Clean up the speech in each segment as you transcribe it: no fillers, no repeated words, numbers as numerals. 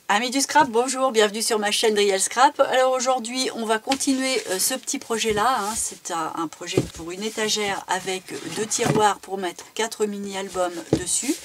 Amis du scrap, bonjour, bienvenue sur ma chaîne Real Scrap. Alors aujourd'hui on va continuer ce petit projet là, c'est un projet pour une étagère avec 2 tiroirs pour mettre 4 mini-albums dessus.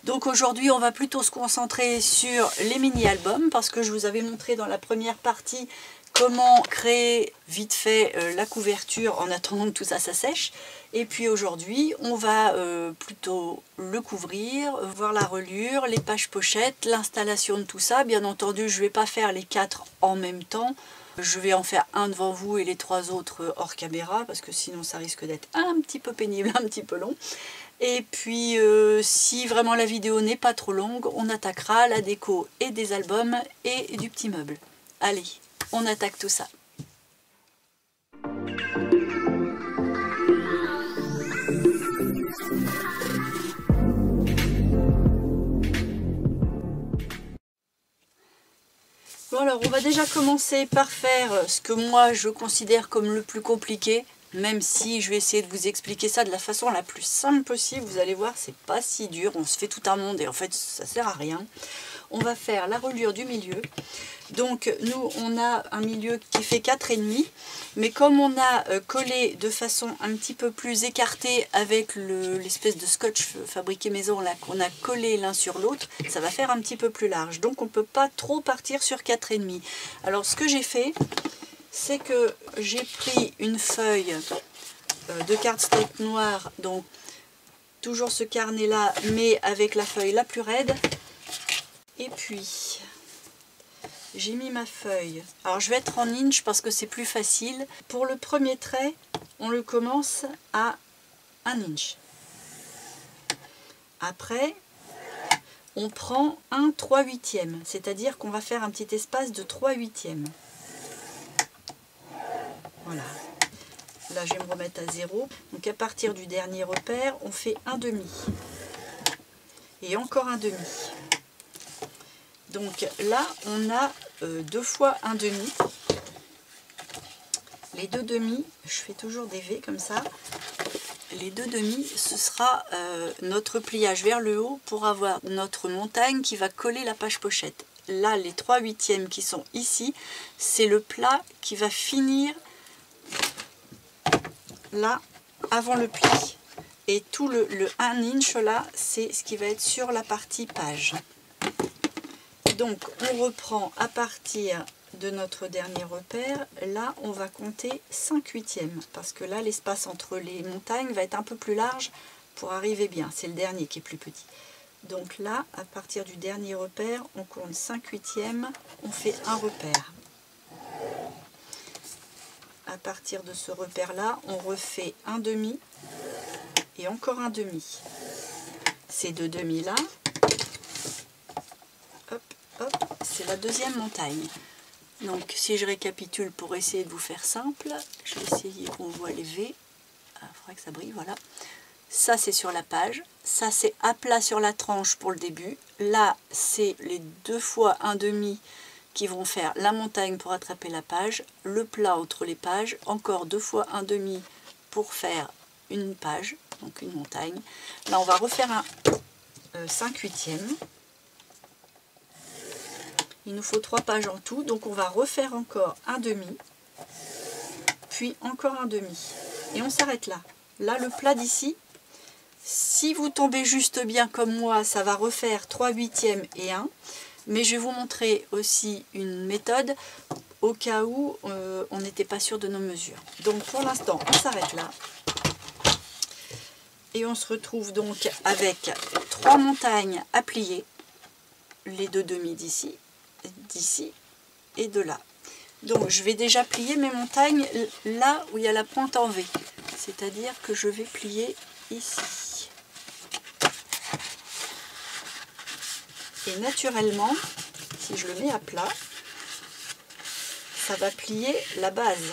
Donc aujourd'hui on va plutôt se concentrer sur les mini-albums parce que je vous avais montré dans la première partie comment créer vite fait la couverture en attendant que tout ça sèche. Et puis aujourd'hui, on va plutôt le couvrir, voir la reliure, les pages pochettes, l'installation de tout ça. Bien entendu, je ne vais pas faire les 4 en même temps. Je vais en faire un devant vous et les 3 autres hors caméra parce que sinon ça risque d'être un petit peu pénible, un petit peu long. Et puis si vraiment la vidéo n'est pas trop longue, on attaquera la déco et des albums et du petit meuble. Allez, on attaque tout ça. Bon alors on va déjà commencer par faire ce que moi je considère comme le plus compliqué, même si je vais essayer de vous expliquer ça de la façon la plus simple possible. Vous allez voir, c'est pas si dur, on se fait tout un monde et en fait ça sert à rien. On va faire la reliure du milieu. Donc nous on a un milieu qui fait 4,5, mais comme on a collé de façon un petit peu plus écartée avec l'espèce de scotch fabriqué maison là qu'on a collé l'un sur l'autre, ça va faire un petit peu plus large. Donc on ne peut pas trop partir sur 4,5. Alors ce que j'ai fait, c'est que j'ai pris une feuille de cardstock noir, donc toujours ce carnet là, mais avec la feuille la plus raide. Et puis j'ai mis ma feuille. Alors je vais être en inch parce que c'est plus facile. Pour le premier trait, on le commence à 1 inch. Après, on prend un 3/8e, c'est-à-dire qu'on va faire un petit espace de 3/8e. Voilà. Là, je vais me remettre à 0. Donc à partir du dernier repère, on fait 1/2. Et encore 1/2. Donc là, on a 2 fois 1/2. Les 2/2, je fais toujours des V comme ça. Les 2/2, ce sera notre pliage vers le haut pour avoir notre montagne qui va coller la page pochette. Là, les 3/8e qui sont ici, c'est le plat qui va finir là, avant le pli. Et tout le 1 inch là, c'est ce qui va être sur la partie page. Donc on reprend à partir de notre dernier repère. Là on va compter 5/8e parce que là l'espace entre les montagnes va être un peu plus large pour arriver bien. C'est le dernier qui est plus petit. Donc là à partir du dernier repère on compte 5/8e, on fait un repère. À partir de ce repère là on refait 1/2 et encore 1/2. Ces 2/2 là, c'est la deuxième montagne. Donc si je récapitule pour essayer de vous faire simple, je vais essayer qu'on voit les V. Il faudra que ça brille, voilà. Ça c'est sur la page, ça c'est à plat sur la tranche pour le début. Là c'est les 2 fois 1/2 qui vont faire la montagne pour attraper la page, le plat entre les pages, encore 2 fois 1/2 pour faire une page, donc une montagne. Là on va refaire un 5/8e. Il nous faut 3 pages en tout, donc on va refaire encore 1/2, puis encore 1/2. Et on s'arrête là. Là, le plat d'ici, si vous tombez juste bien comme moi, ça va refaire 3/8e et 1. Mais je vais vous montrer aussi une méthode au cas où on n'était pas sûr de nos mesures. Donc pour l'instant, on s'arrête là. Et on se retrouve donc avec 3 montagnes à plier. Les 2/2 d'ici et de là. Donc je vais déjà plier mes montagnes là où il y a la pointe en V, c'est-à-dire que je vais plier ici. Et naturellement, si je le mets à plat, ça va plier la base,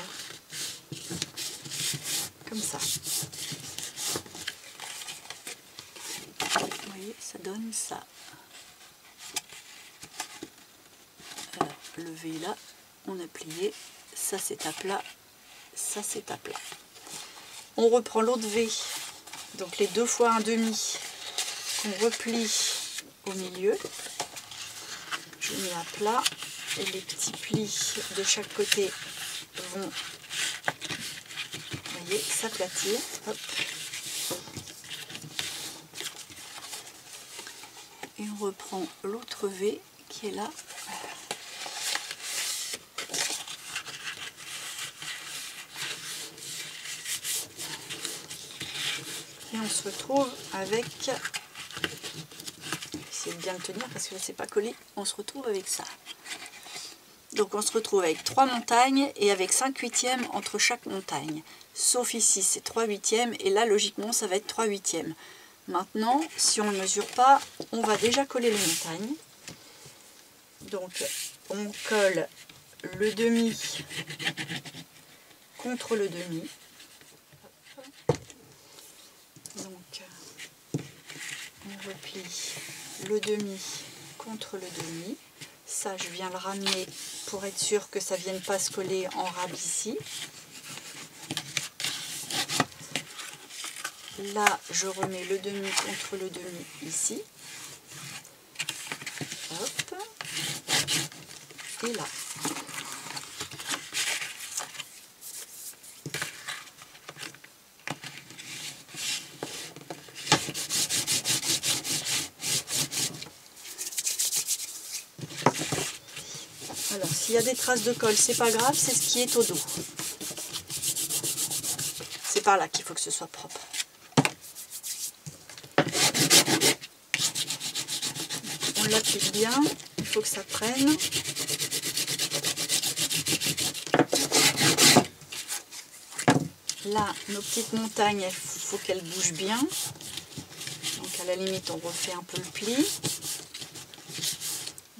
comme ça. Vous voyez, ça donne ça. Alors, le V là, on a plié, ça c'est à plat, ça c'est à plat. On reprend l'autre V, donc les 2 fois 1/2 qu'on replie au milieu. Je je mets à plat et les petits plis de chaque côté vont, vous voyez, s'aplatir. Hop. Et on reprend l'autre V qui est là. Et on se retrouve avec, essayez de bien le tenir parce que là c'est pas collé, on se retrouve avec ça. Donc on se retrouve avec 3 montagnes et avec 5/8 entre chaque montagne. Sauf ici c'est 3/8 et là logiquement ça va être 3/8. Maintenant si on ne mesure pas, on va déjà coller les montagnes. Donc on colle le demi contre le demi. Donc on replie le demi contre le demi. Ça je viens le ramener pour être sûr que ça ne vienne pas se coller en rab ici. Là je remets le demi contre le demi ici. Hop. Et là. Alors, s'il y a des traces de colle, c'est pas grave, c'est ce qui est au dos. C'est par là qu'il faut que ce soit propre. On l'applique bien, il faut que ça prenne. Là, nos petites montagnes, il faut qu'elles bougent bien. Donc à la limite, on refait un peu le pli.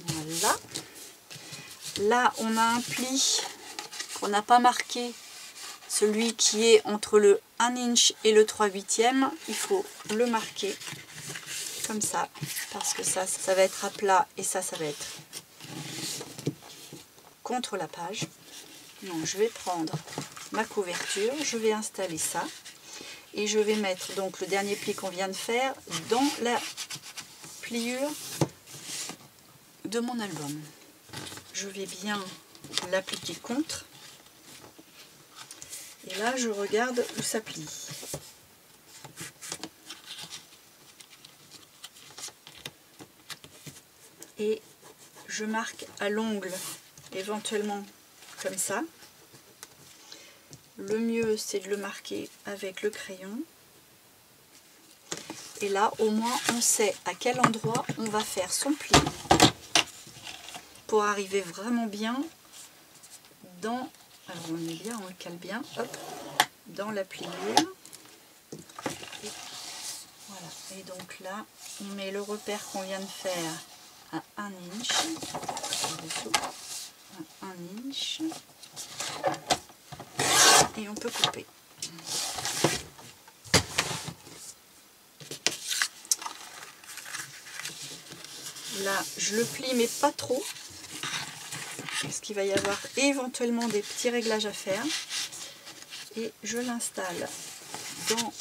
Voilà. Là, on a un pli qu'on n'a pas marqué, celui qui est entre le 1 inch et le 3/8. Il faut le marquer comme ça, parce que ça va être à plat et ça va être contre la page. Donc je vais prendre ma couverture, je vais installer ça et je vais mettre donc le dernier pli qu'on vient de faire dans la pliure de mon album. Je vais bien l'appliquer contre et là je regarde où ça plie. Et je marque à l'ongle éventuellement comme ça. Le mieux c'est de le marquer avec le crayon. Et là au moins on sait à quel endroit on va faire son pli pour arriver vraiment bien dans, alors on est bien, on le cale bien, hop, dans la pliure. Et voilà, et donc là on met le repère qu'on vient de faire à 1 inch, à 1 inch, et on peut couper. Là je le plie mais pas trop, parce qu'il va y avoir éventuellement des petits réglages à faire, et je l'installe dans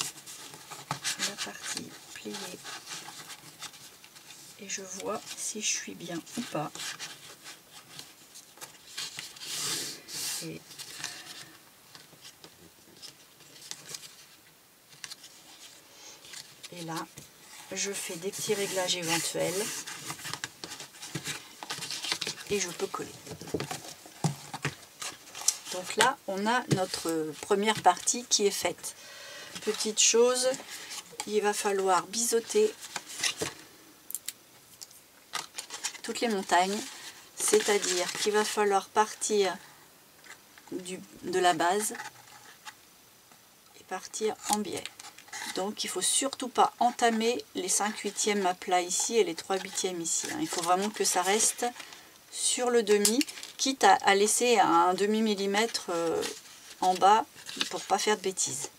la partie pliée et je vois si je suis bien ou pas. Et là je fais des petits réglages éventuels et je peux coller. Donc là on a notre première partie qui est faite. Petite chose, il va falloir biseauter toutes les montagnes, c'est-à-dire qu'il va falloir partir de la base et partir en biais. Donc il ne faut surtout pas entamer les 5/8 à plat ici et les 3/8 ici. Il faut vraiment que ça reste sur le demi, quitte à laisser un demi-millimètre en bas pour ne pas faire de bêtises.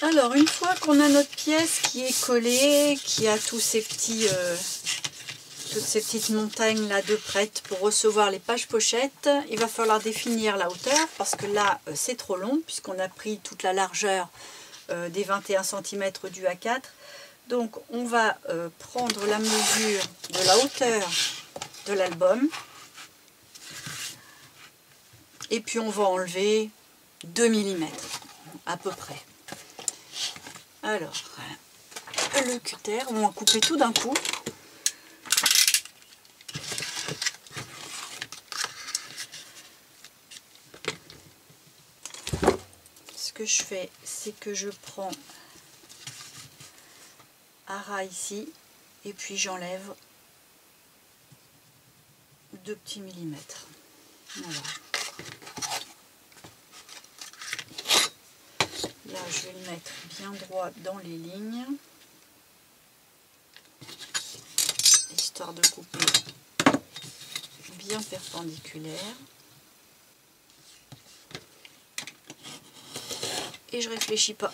Alors une fois qu'on a notre pièce qui est collée, qui a tous ces petits, toutes ces petites montagnes là de prêtes pour recevoir les pages pochettes, il va falloir définir la hauteur parce que là c'est trop long puisqu'on a pris toute la largeur des 21 cm du A4. Donc on va prendre la mesure de la hauteur de l'album et puis on va enlever 2 mm à peu près. Alors le cutter, on va couper tout d'un coup. Ce que je fais, c'est que je prends un ras ici et puis j'enlève 2 petits millimètres. Voilà. Là, je vais le mettre bien droit dans les lignes, histoire de couper bien perpendiculaire. Et je réfléchis pas.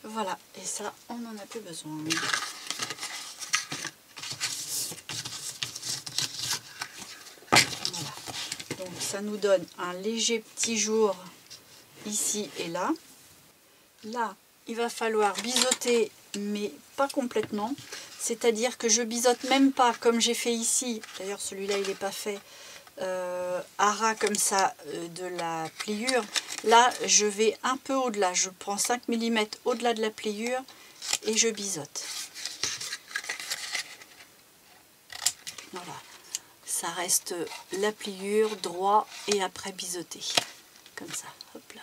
Voilà, et ça, on n'en a plus besoin. Voilà. Donc ça nous donne un léger petit jour ici et là. Là, il va falloir biseauter, mais pas complètement. C'est-à-dire que je biseaute même pas comme j'ai fait ici. D'ailleurs, celui-là, il n'est pas fait à ras comme ça de la pliure. Là, je vais un peu au-delà. Je prends 5 mm au-delà de la pliure et je biseaute. Voilà. Ça reste la pliure, droit et après biseauter. Comme ça. Hop là.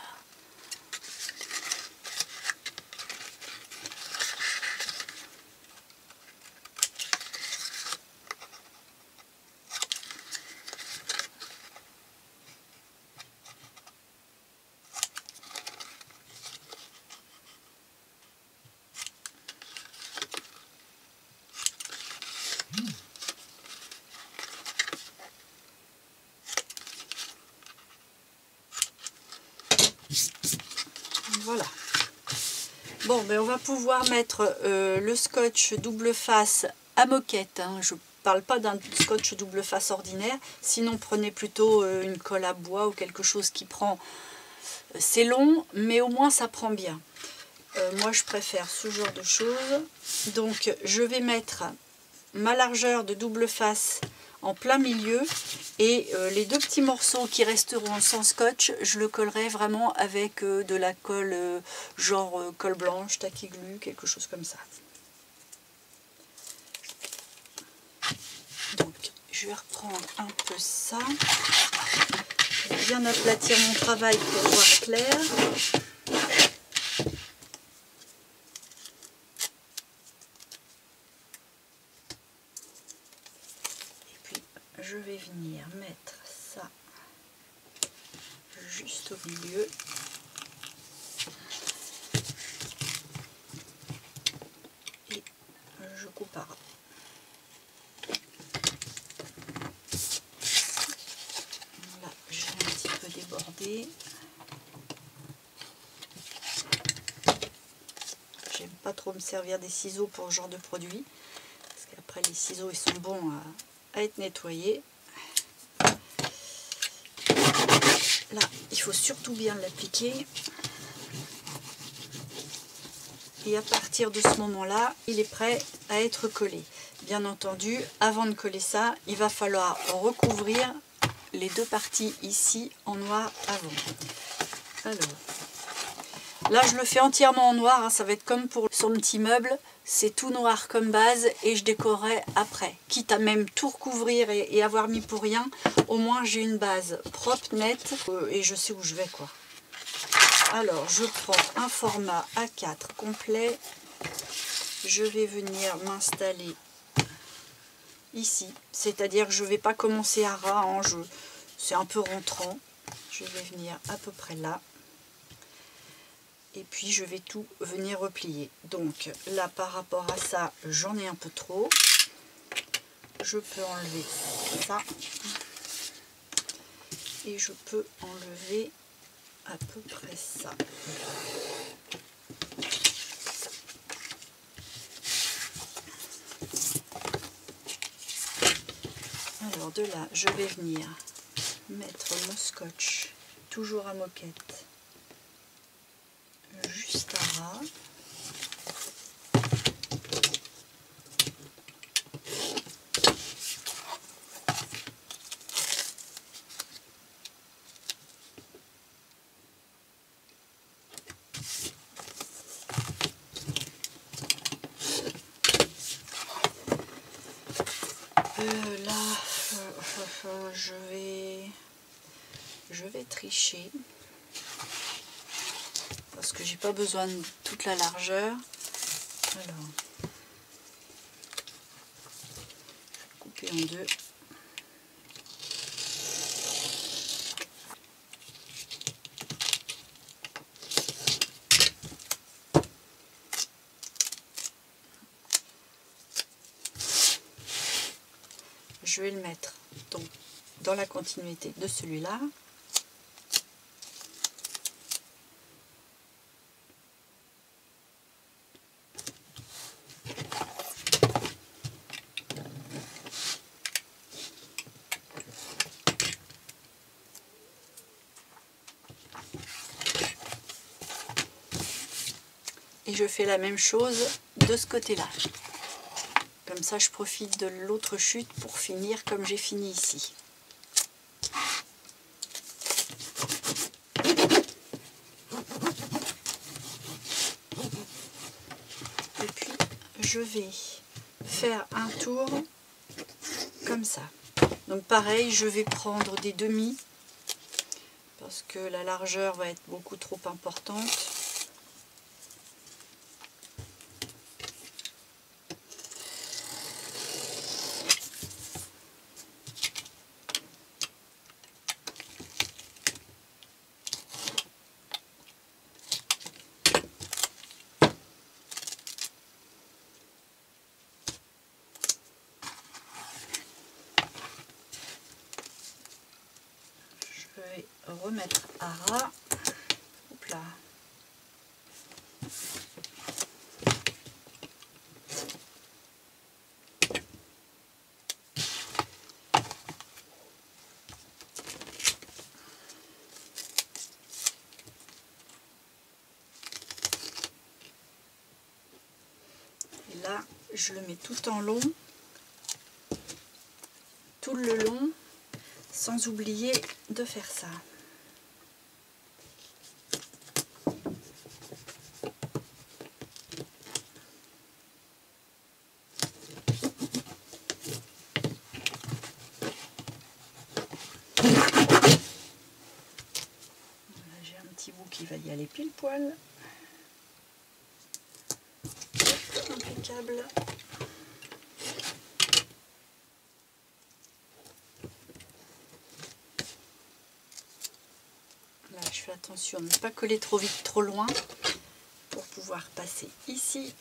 Voilà. Bon, ben on va pouvoir mettre le scotch double face à moquette. Hein. Je ne parle pas d'un scotch double face ordinaire. Sinon, prenez plutôt une colle à bois ou quelque chose qui prend. C'est long, mais au moins ça prend bien. Moi, je préfère ce genre de choses. Donc, je vais mettre ma largeur de double face en plein milieu et les 2 petits morceaux qui resteront sans scotch, je le collerai vraiment avec de la colle genre colle blanche, tacky glue, quelque chose comme ça. Donc je vais reprendre un peu ça, je vais bien aplatir mon travail pour voir clair. Je vais venir mettre ça juste au milieu. Et je coupe à ras. Là, j'ai un petit peu débordé. J'aime pas trop me servir des ciseaux pour ce genre de produit. Parce qu'après, les ciseaux, ils sont bons à être nettoyés. Là, il faut surtout bien l'appliquer. Et à partir de ce moment-là, il est prêt à être collé. Bien entendu, avant de coller ça, il va falloir recouvrir les 2 parties ici en noir avant. Alors, là, je le fais entièrement en noir. Hein, ça va être comme pour son petit meuble. C'est tout noir comme base et je décorerai après. Quitte à même tout recouvrir et avoir mis pour rien, au moins j'ai une base propre, nette et je sais où je vais, quoi. Alors, je prends un format A4 complet. Je vais venir m'installer ici. C'est-à-dire que je ne vais pas commencer à ras. Hein, c'est un peu rentrant. Je vais venir à peu près là. Et puis je vais tout venir replier. Donc là, par rapport à ça, j'en ai un peu trop. Je peux enlever ça. Et je peux enlever à peu près ça. Alors de là, je vais venir mettre mon scotch, toujours à moquette, juste à ras. Là, je vais tricher parce que j'ai pas besoin de toute la largeur. Alors, couper en deux. Je vais le mettre donc dans la continuité de celui-là. Et je fais la même chose de ce côté-là. Comme ça, je profite de l'autre chute pour finir comme j'ai fini ici. Et puis, je vais faire un tour comme ça. Donc pareil, je vais prendre des demi parce que la largeur va être beaucoup trop importante. Je vais remettre à ras. Hop là. Et là, je le mets tout en long, tout le long, sans oublier de faire ça. J'ai un petit bout qui va y aller pile poil. Impeccable. Là, je fais attention à ne pas coller trop vite, trop loin, pour pouvoir passer ici.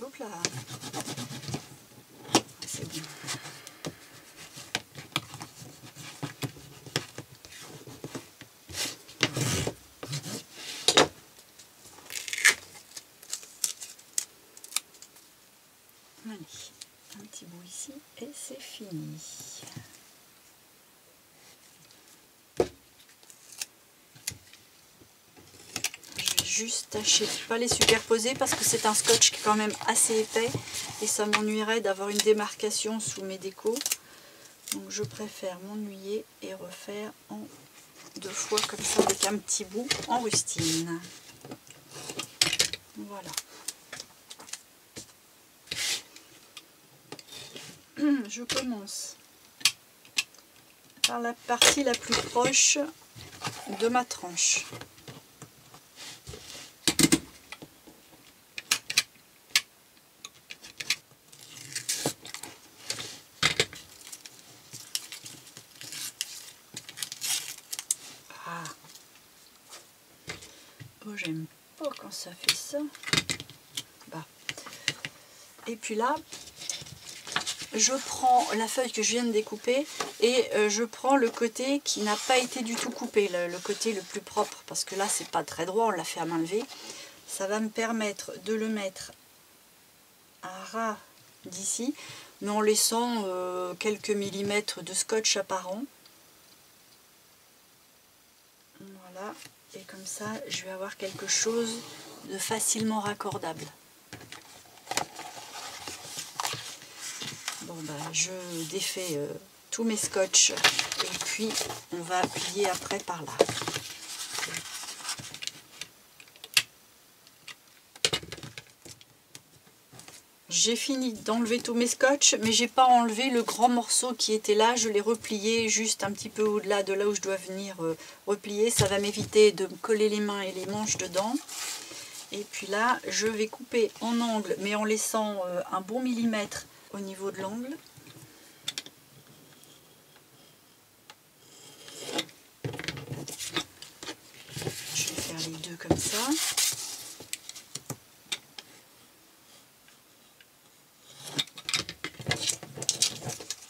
Hop là. C'est bon. Allez, un petit bout ici et c'est fini. Je vais juste tâcher de ne pas les superposer parce que c'est un scotch qui est quand même assez épais et ça m'ennuierait d'avoir une démarcation sous mes décos. Donc je préfère m'ennuyer et refaire en deux fois comme ça avec un petit bout en rustine. Voilà. Je commence par la partie la plus proche de ma tranche. Ah. Oh, j'aime pas quand ça fait ça. Bah. Et puis là, je prends la feuille que je viens de découper et je prends le côté qui n'a pas été du tout coupé, le côté le plus propre, parce que là c'est pas très droit, on l'a fait à main levée. Ça va me permettre de le mettre à ras d'ici, mais en laissant quelques millimètres de scotch apparent. Voilà, et comme ça je vais avoir quelque chose de facilement raccordable. Bon, bah, je défais tous mes scotch et puis on va plier après par là. J'ai fini d'enlever tous mes scotch, mais j'ai pas enlevé le grand morceau qui était là. Je l'ai replié juste un petit peu au-delà de là où je dois venir replier. Ça va m'éviter de me coller les mains et les manches dedans. Et puis là, je vais couper en angle, mais en laissant un bon millimètre au niveau de l'angle. Je vais faire les deux comme ça.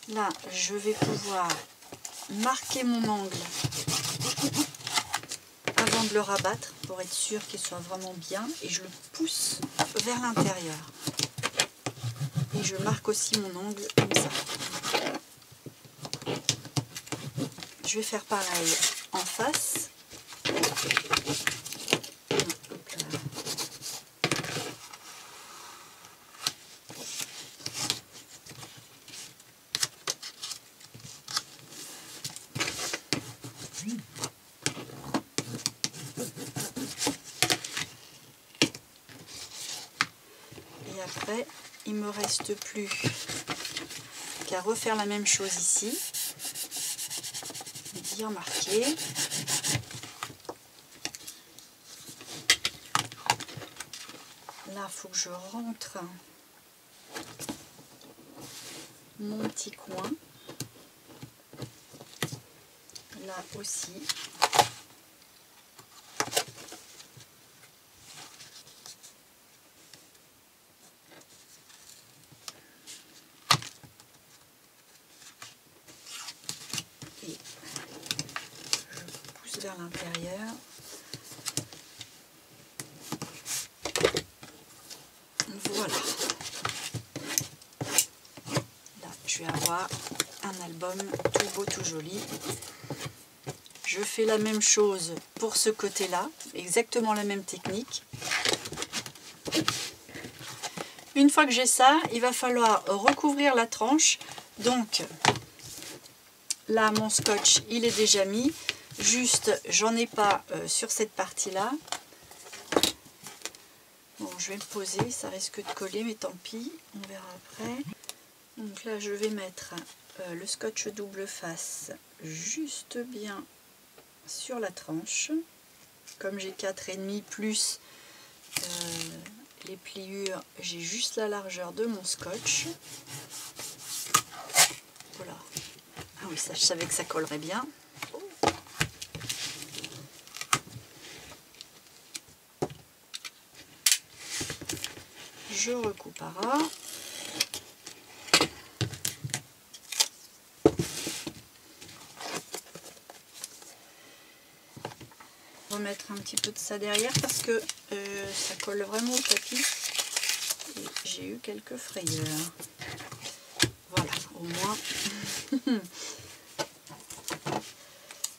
Là, je vais pouvoir marquer mon angle avant de le rabattre pour être sûr qu'il soit vraiment bien et je le pousse vers l'intérieur. Et je marque aussi mon angle comme ça. Je vais faire pareil en face. Et après, il ne me reste plus qu'à refaire la même chose ici. Bien marqué. Là, il faut que je rentre mon petit coin. Là aussi. Et je pousse vers l'intérieur. Voilà. Là, je vais avoir un album tout beau, tout joli. Je fais la même chose pour ce côté-là, exactement la même technique. Une fois que j'ai ça, il va falloir recouvrir la tranche. Donc, là, mon scotch, il est déjà mis. Juste, j'en ai pas sur cette partie-là. Bon, je vais me poser, ça risque de coller, mais tant pis, on verra après. Donc là, je vais mettre le scotch double face juste bien sur la tranche. Comme j'ai 4,5 plus les pliures, j'ai juste la largeur de mon scotch. Voilà. Ah oui, ça, je savais que ça collerait bien. Je recoupe à ras. Remettre un petit peu de ça derrière parce que ça colle vraiment au tapis et j'ai eu quelques frayeurs. Voilà, au moins.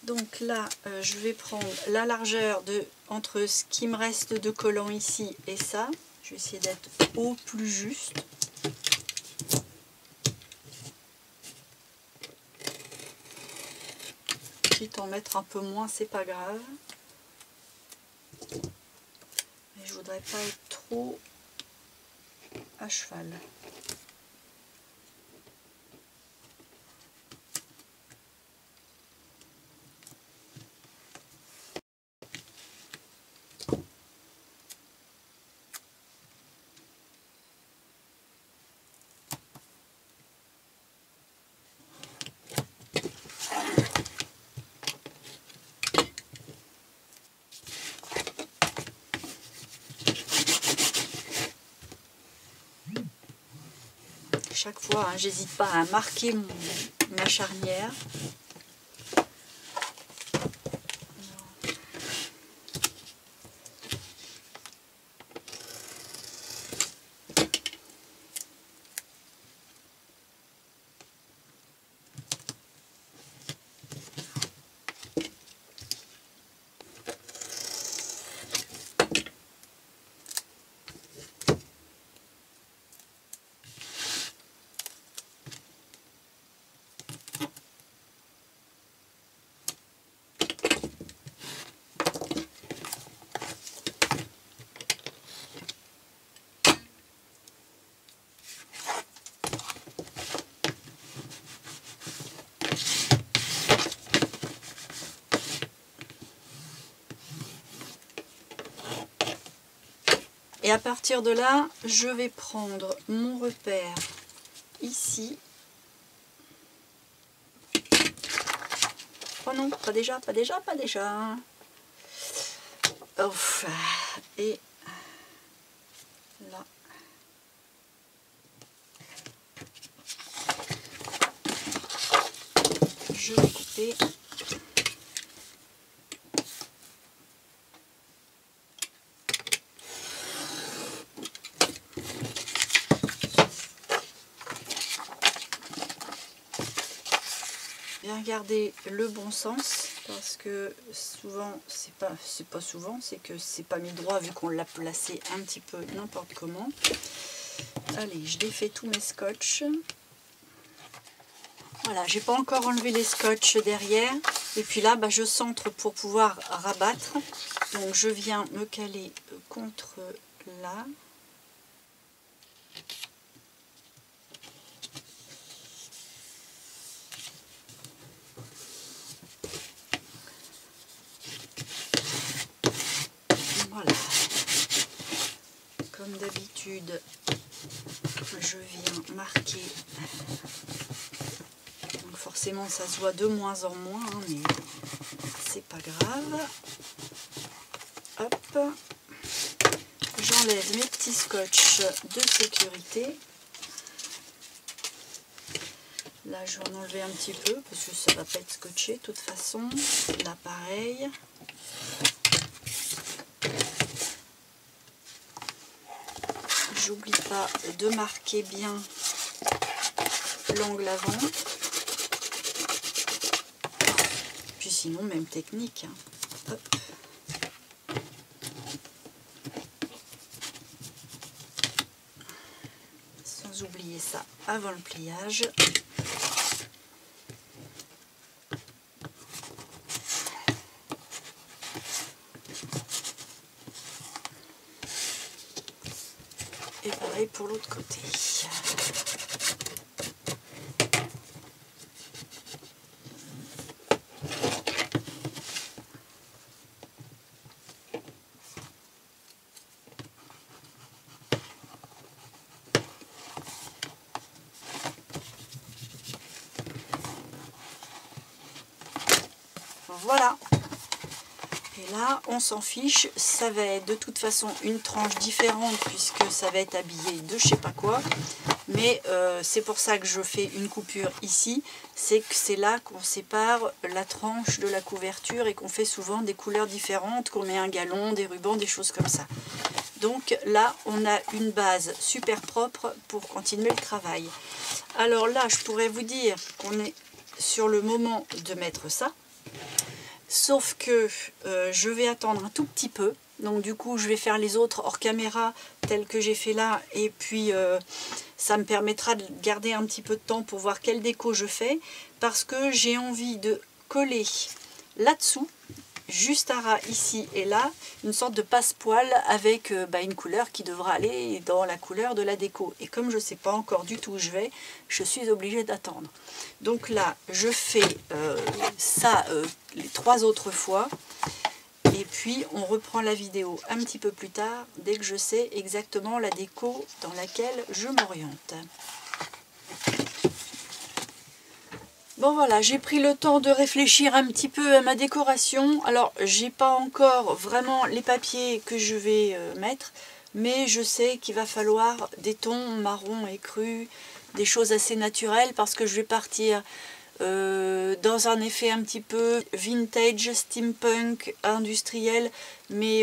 Donc là, je vais prendre la largeur entre ce qui me reste de collant ici et ça. Je vais essayer d'être au plus juste. Quitte à en mettre un peu moins, c'est pas grave. Mais je voudrais pas être trop à cheval. Chaque fois, hein, j'hésite pas à marquer ma charnière. Et à partir de là, je vais prendre mon repère ici. Oh non, pas déjà, pas déjà, pas déjà. Ouf. Et là. Je vais couper. Bien garder le bon sens parce que souvent, c'est pas souvent, c'est que c'est pas mis droit vu qu'on l'a placé un petit peu n'importe comment. Allez, je défais tous mes scotch. Voilà, j'ai pas encore enlevé les scotch derrière. Et puis là, je centre pour pouvoir rabattre. Donc je viens me caler contre là. Voilà. Comme d'habitude, je viens marquer. Donc forcément, ça se voit de moins en moins, hein, mais c'est pas grave. Hop. J'enlève mes petits scotch de sécurité. Là, je vais en enlever un petit peu parce que ça va pas être scotché de toute façon. Là, pareil. J'oublie pas de marquer bien l'angle avant. Puis sinon, même technique. Hein. Hop. Sans oublier ça avant le pliage. Et pareil pour l'autre côté. Voilà. Et là, on s'en fiche, ça va être de toute façon une tranche différente puisque ça va être habillé de je sais pas quoi. Mais c'est pour ça que je fais une coupure ici, c'est que c'est là qu'on sépare la tranche de la couverture et qu'on fait souvent des couleurs différentes, qu'on met un galon, des rubans, des choses comme ça. Donc là, on a une base super propre pour continuer le travail. Alors là, je pourrais vous dire qu'on est sur le moment de mettre ça. Sauf que je vais attendre un tout petit peu. Donc du coup, je vais faire les autres hors caméra, tels que j'ai fait là. Et puis, ça me permettra de garder un petit peu de temps pour voir quelle déco je fais. Parce que j'ai envie de coller là-dessous, juste à ras ici et là, une sorte de passe-poil avec une couleur qui devra aller dans la couleur de la déco. Et comme je ne sais pas encore du tout où je vais, je suis obligée d'attendre. Donc là, je fais ça les 3 autres fois. Et puis, on reprend la vidéo un petit peu plus tard, dès que je sais exactement la déco dans laquelle je m'oriente. Bon voilà, j'ai pris le temps de réfléchir un petit peu à ma décoration. Alors, j'ai pas encore vraiment les papiers que je vais mettre, mais je sais qu'il va falloir des tons marron et cru, des choses assez naturelles, parce que je vais partir dans un effet un petit peu vintage, steampunk, industriel, mais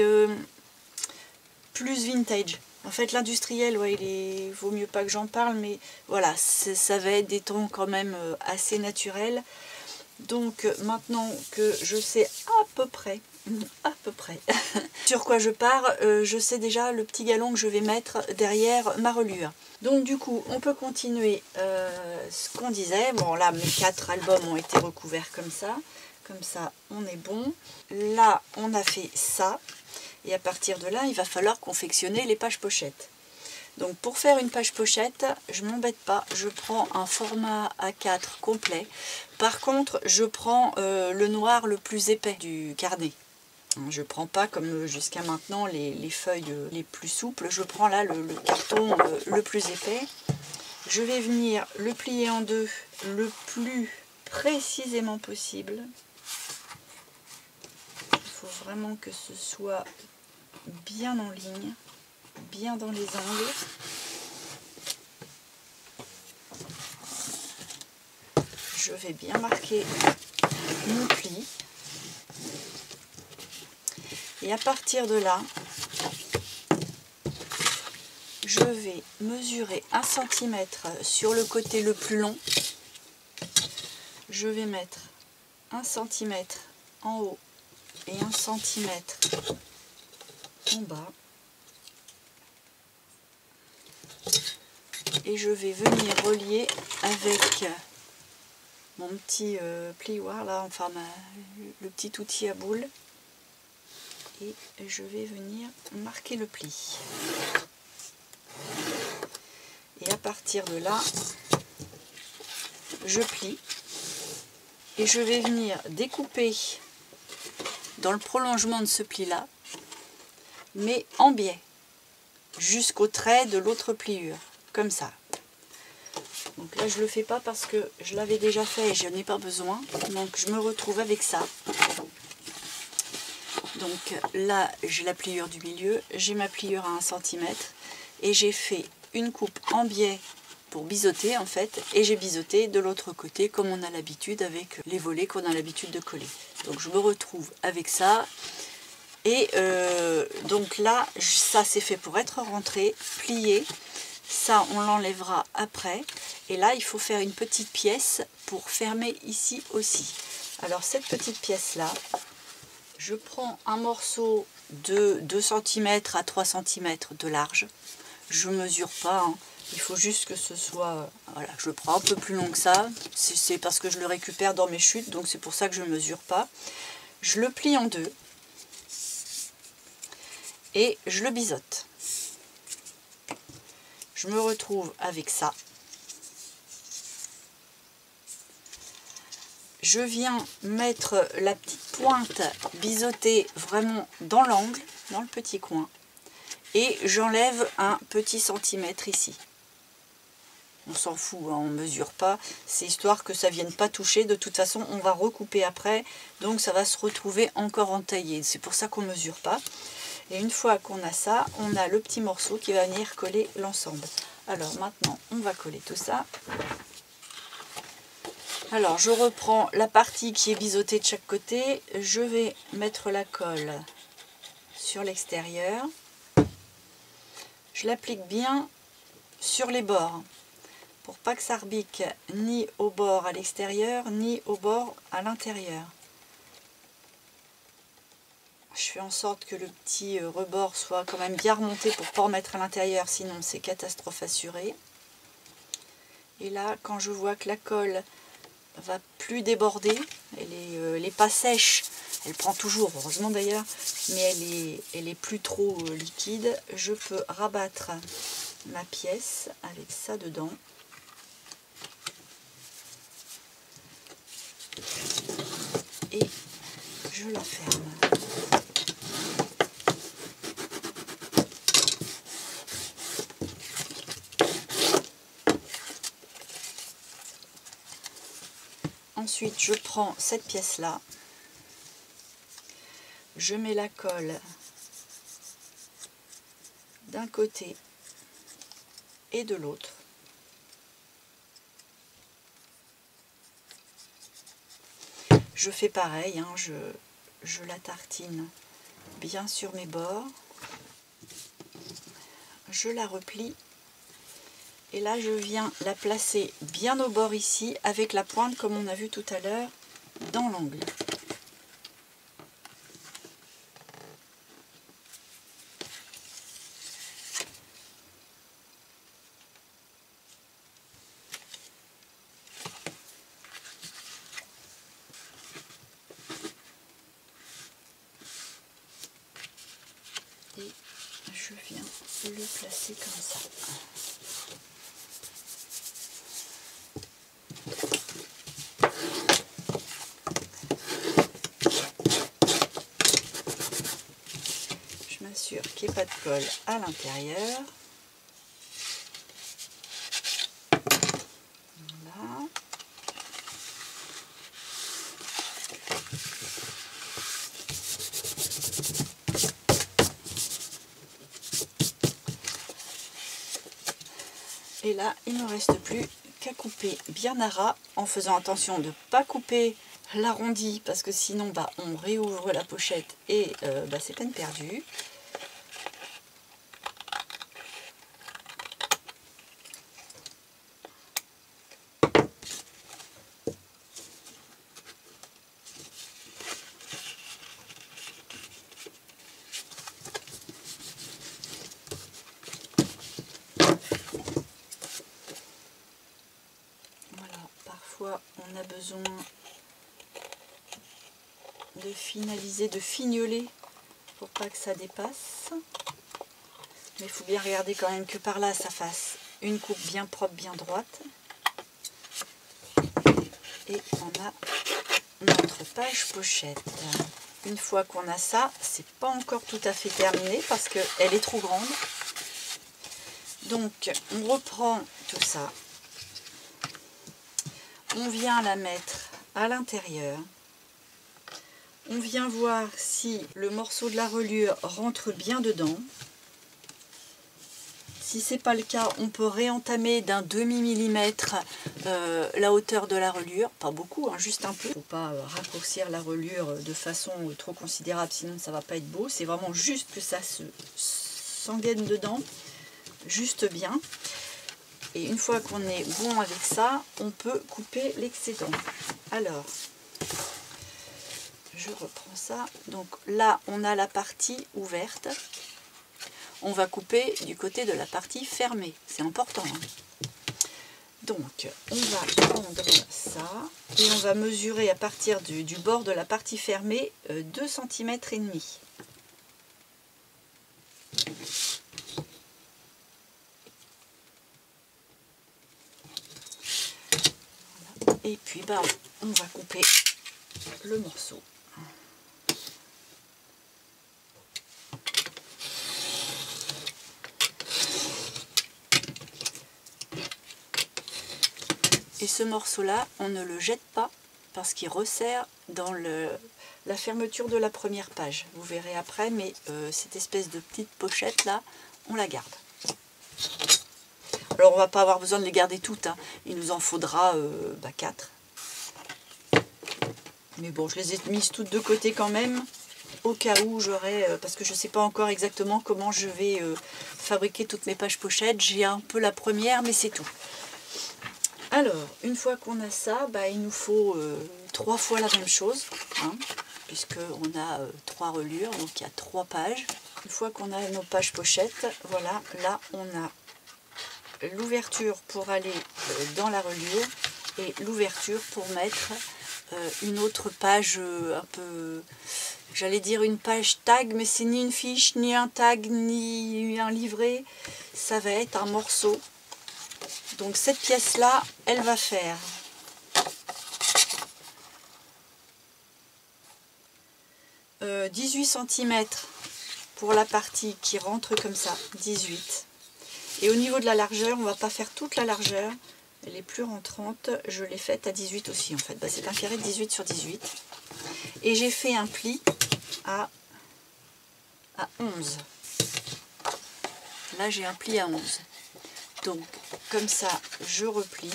plus vintage. En fait, l'industriel, ouais, il vaut mieux pas que j'en parle, mais voilà, ça va être des tons quand même assez naturels. Donc, maintenant que je sais à peu près sur quoi je pars, je sais déjà le petit galon que je vais mettre derrière ma reliure. Donc, du coup, on peut continuer ce qu'on disait. Bon, là, mes 4 albums ont été recouverts comme ça. Comme ça, on est bon. Là, on a fait ça. Et à partir de là, il va falloir confectionner les pages pochettes. Donc pour faire une page pochette, je ne m'embête pas, je prends un format A4 complet. Par contre, je prends le noir le plus épais du carnet. Je ne prends pas comme jusqu'à maintenant les feuilles les plus souples, je prends là le carton le plus épais. Je vais venir le plier en deux le plus précisément possible. Il faut vraiment que ce soit bien en ligne, bien dans les angles. Je vais bien marquer mon pli. Et à partir de là, je vais mesurer 1 cm sur le côté le plus long. Je vais mettre 1 cm en haut et 1 cm en bas. Et je vais venir relier avec mon petit plioir là, enfin le petit outil à boule. Et je vais venir marquer le pli. Et à partir de là, je plie et je vais venir découper dans le prolongement de ce pli-là, mais en biais, jusqu'au trait de l'autre pliure, comme ça. Donc là, je ne le fais pas parce que je l'avais déjà fait et je n'ai pas besoin. Donc je me retrouve avec ça. Donc là, j'ai la pliure du milieu, j'ai ma pliure à 1 cm et j'ai fait une coupe en biais pour biseauter en fait, et j'ai biseauté de l'autre côté comme on a l'habitude avec les volets qu'on a l'habitude de coller. Donc je me retrouve avec ça et donc là, ça c'est fait pour être rentré, plié. Ça on l'enlèvera après et là il faut faire une petite pièce pour fermer ici aussi. Alors cette petite pièce là, je prends un morceau de 2 cm à 3 cm de large. Je ne mesure pas, hein. Il faut juste que ce soit... Voilà, je le prends un peu plus long que ça. C'est parce que je le récupère dans mes chutes, donc c'est pour ça que je ne mesure pas. Je le plie en deux. Et je le biseaute. Je me retrouve avec ça. Je viens mettre la petite pointe biseautée vraiment dans l'angle, dans le petit coin. Et j'enlève un petit centimètre ici. On s'en fout, hein, on ne mesure pas. C'est histoire que ça ne vienne pas toucher. De toute façon, on va recouper après. Donc ça va se retrouver encore entaillé. C'est pour ça qu'on ne mesure pas. Et une fois qu'on a ça, on a le petit morceau qui va venir coller l'ensemble. Alors maintenant, on va coller tout ça. Alors je reprends la partie qui est biseautée de chaque côté. Je vais mettre la colle sur l'extérieur. Je l'applique bien sur les bords pour pas que ça rebique ni au bord à l'extérieur ni au bord à l'intérieur. Je fais en sorte que le petit rebord soit quand même bien remonté pour pas en mettre à l'intérieur, sinon c'est catastrophe assurée. Et là, quand je vois que la colle va plus déborder, elle est pas sèche, elle prend toujours, heureusement d'ailleurs, mais elle est plus trop liquide, je peux rabattre ma pièce avec ça dedans. Et je la ferme. Ensuite, je prends cette pièce-là, je mets la colle d'un côté et de l'autre. Je fais pareil, hein, je la tartine bien sur mes bords, je la replie et là je viens la placer bien au bord ici avec la pointe comme on a vu tout à l'heure dans l'angle. Et je viens le placer comme ça. qu'il n'y ait pas de colle à l'intérieur. Voilà. Et là, il ne me reste plus qu'à couper bien à ras, en faisant attention de ne pas couper l'arrondi, parce que sinon on réouvre la pochette et c'est peine perdue. Parfois on a besoin de finaliser, de fignoler pour pas que ça dépasse. Mais il faut bien regarder quand même que par là ça fasse une coupe bien propre, bien droite. Et on a notre page pochette. Une fois qu'on a ça, c'est pas encore tout à fait terminé parce qu'elle est trop grande. Donc on reprend tout ça. On vient la mettre à l'intérieur. On vient voir si le morceau de la reliure rentre bien dedans. Si ce n'est pas le cas, on peut réentamer d'un demi-millimètre la hauteur de la reliure. Pas beaucoup, hein, juste un peu. Il ne faut pas raccourcir la reliure de façon trop considérable, sinon ça ne va pas être beau. C'est vraiment juste que ça s'engaine dedans, juste bien. Et une fois qu'on est bon avec ça, on peut couper l'excédent. Alors, je reprends ça. Donc là, on a la partie ouverte. On va couper du côté de la partie fermée. C'est important. Hein. Donc, on va prendre ça et on va mesurer à partir du bord de la partie fermée 2 cm et demi. Et puis on va couper le morceau. Et ce morceau-là, on ne le jette pas parce qu'il resserre dans la fermeture de la première page. Vous verrez après, mais cette espèce de petite pochette là, on la garde. Alors on va pas avoir besoin de les garder toutes, hein. Il nous en faudra 4. Mais bon, je les ai mises toutes de côté quand même, au cas où j'aurais, parce que je ne sais pas encore exactement comment je vais fabriquer toutes mes pages pochettes. J'ai un peu la première, mais c'est tout. Alors, une fois qu'on a ça, il nous faut 3 fois la même chose, hein, puisqu'on a 3 reliures, donc il y a 3 pages. Une fois qu'on a nos pages pochettes, voilà, là on a l'ouverture pour aller dans la reliure et l'ouverture pour mettre une autre page un peu, j'allais dire une page tag, mais c'est ni une fiche, ni un tag, ni un livret, ça va être un morceau. Donc cette pièce là, elle va faire 18 cm pour la partie qui rentre comme ça, 18. Et au niveau de la largeur, on ne va pas faire toute la largeur, elle est plus rentrante, je l'ai faite à 18 aussi en fait. C'est un carré de 18 sur 18. Et j'ai fait un pli à 11. Là j'ai un pli à 11. Donc comme ça, je replie.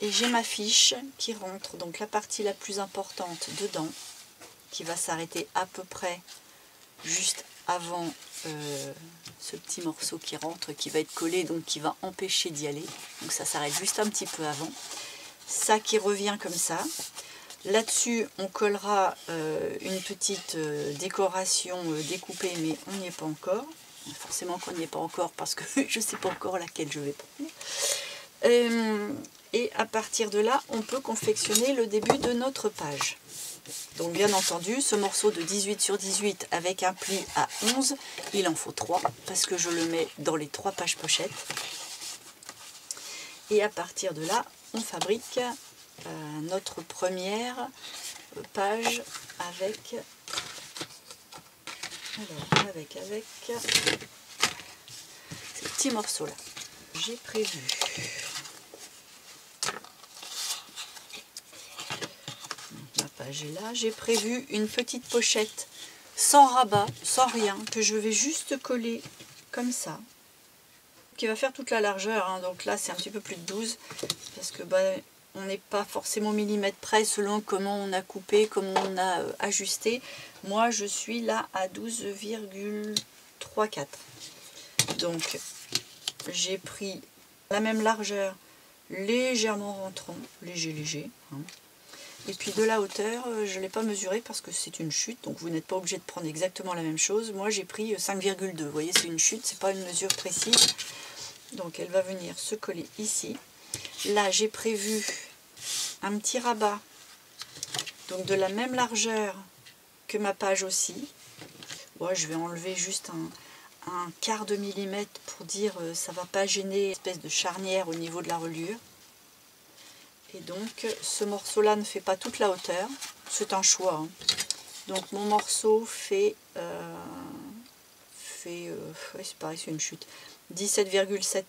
Et j'ai ma fiche qui rentre, donc la partie la plus importante dedans, qui va s'arrêter à peu près juste avant ce petit morceau qui rentre, qui va être collé, donc qui va empêcher d'y aller. Donc ça s'arrête juste un petit peu avant. Ça qui revient comme ça. Là-dessus, on collera une petite décoration découpée, mais on n'y est pas encore. Forcément qu'on n'y est pas encore parce que je ne sais pas encore laquelle je vais prendre. Et à partir de là, on peut confectionner le début de notre page. Donc bien entendu, ce morceau de 18 sur 18 avec un pli à 11, il en faut 3 parce que je le mets dans les 3 pages pochettes. Et à partir de là, on fabrique notre première page avec ces petits morceaux là. J'ai prévu ma page est là, j'ai prévu une petite pochette sans rabat, sans rien, que je vais juste coller comme ça, qui va faire toute la largeur, hein. Donc là c'est un petit peu plus de 12 parce que on n'est pas forcément au millimètre près selon comment on a coupé, comment on a ajusté. Moi je suis là à 12,34. Donc j'ai pris la même largeur, légèrement rentrant, léger, hein. Et puis de la hauteur, je ne l'ai pas mesuré parce que c'est une chute, donc vous n'êtes pas obligé de prendre exactement la même chose. Moi j'ai pris 5,2, vous voyez c'est une chute, c'est pas une mesure précise. Donc elle va venir se coller ici. Là j'ai prévu un petit rabat, donc de la même largeur que ma page aussi. Ouais, je vais enlever juste un quart de millimètre pour dire ça va pas gêner, une espèce de charnière au niveau de la reliure. Et donc ce morceau là ne fait pas toute la hauteur, c'est un choix, hein. Donc mon morceau fait ouais, c'est pareil, c'est une chute, 17,7.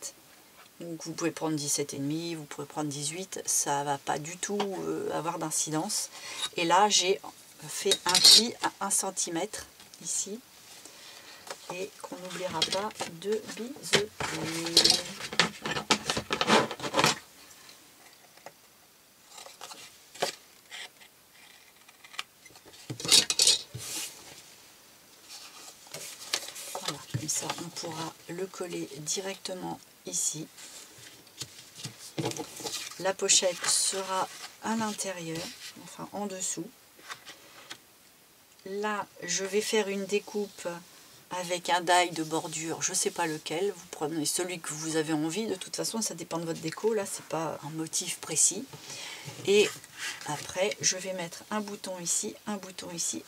Donc vous pouvez prendre 17,5, vous pouvez prendre 18, ça va pas du tout avoir d'incidence. Et là j'ai fait un pli à 1 cm ici, et qu'on n'oubliera pas de biseauter. Voilà, comme ça on pourra le coller directement ici. La pochette sera à l'intérieur, enfin en dessous. Là, je vais faire une découpe avec un die de bordure, je ne sais pas lequel, vous prenez celui que vous avez envie, de toute façon ça dépend de votre déco, là c'est pas un motif précis. Et après je vais mettre un bouton ici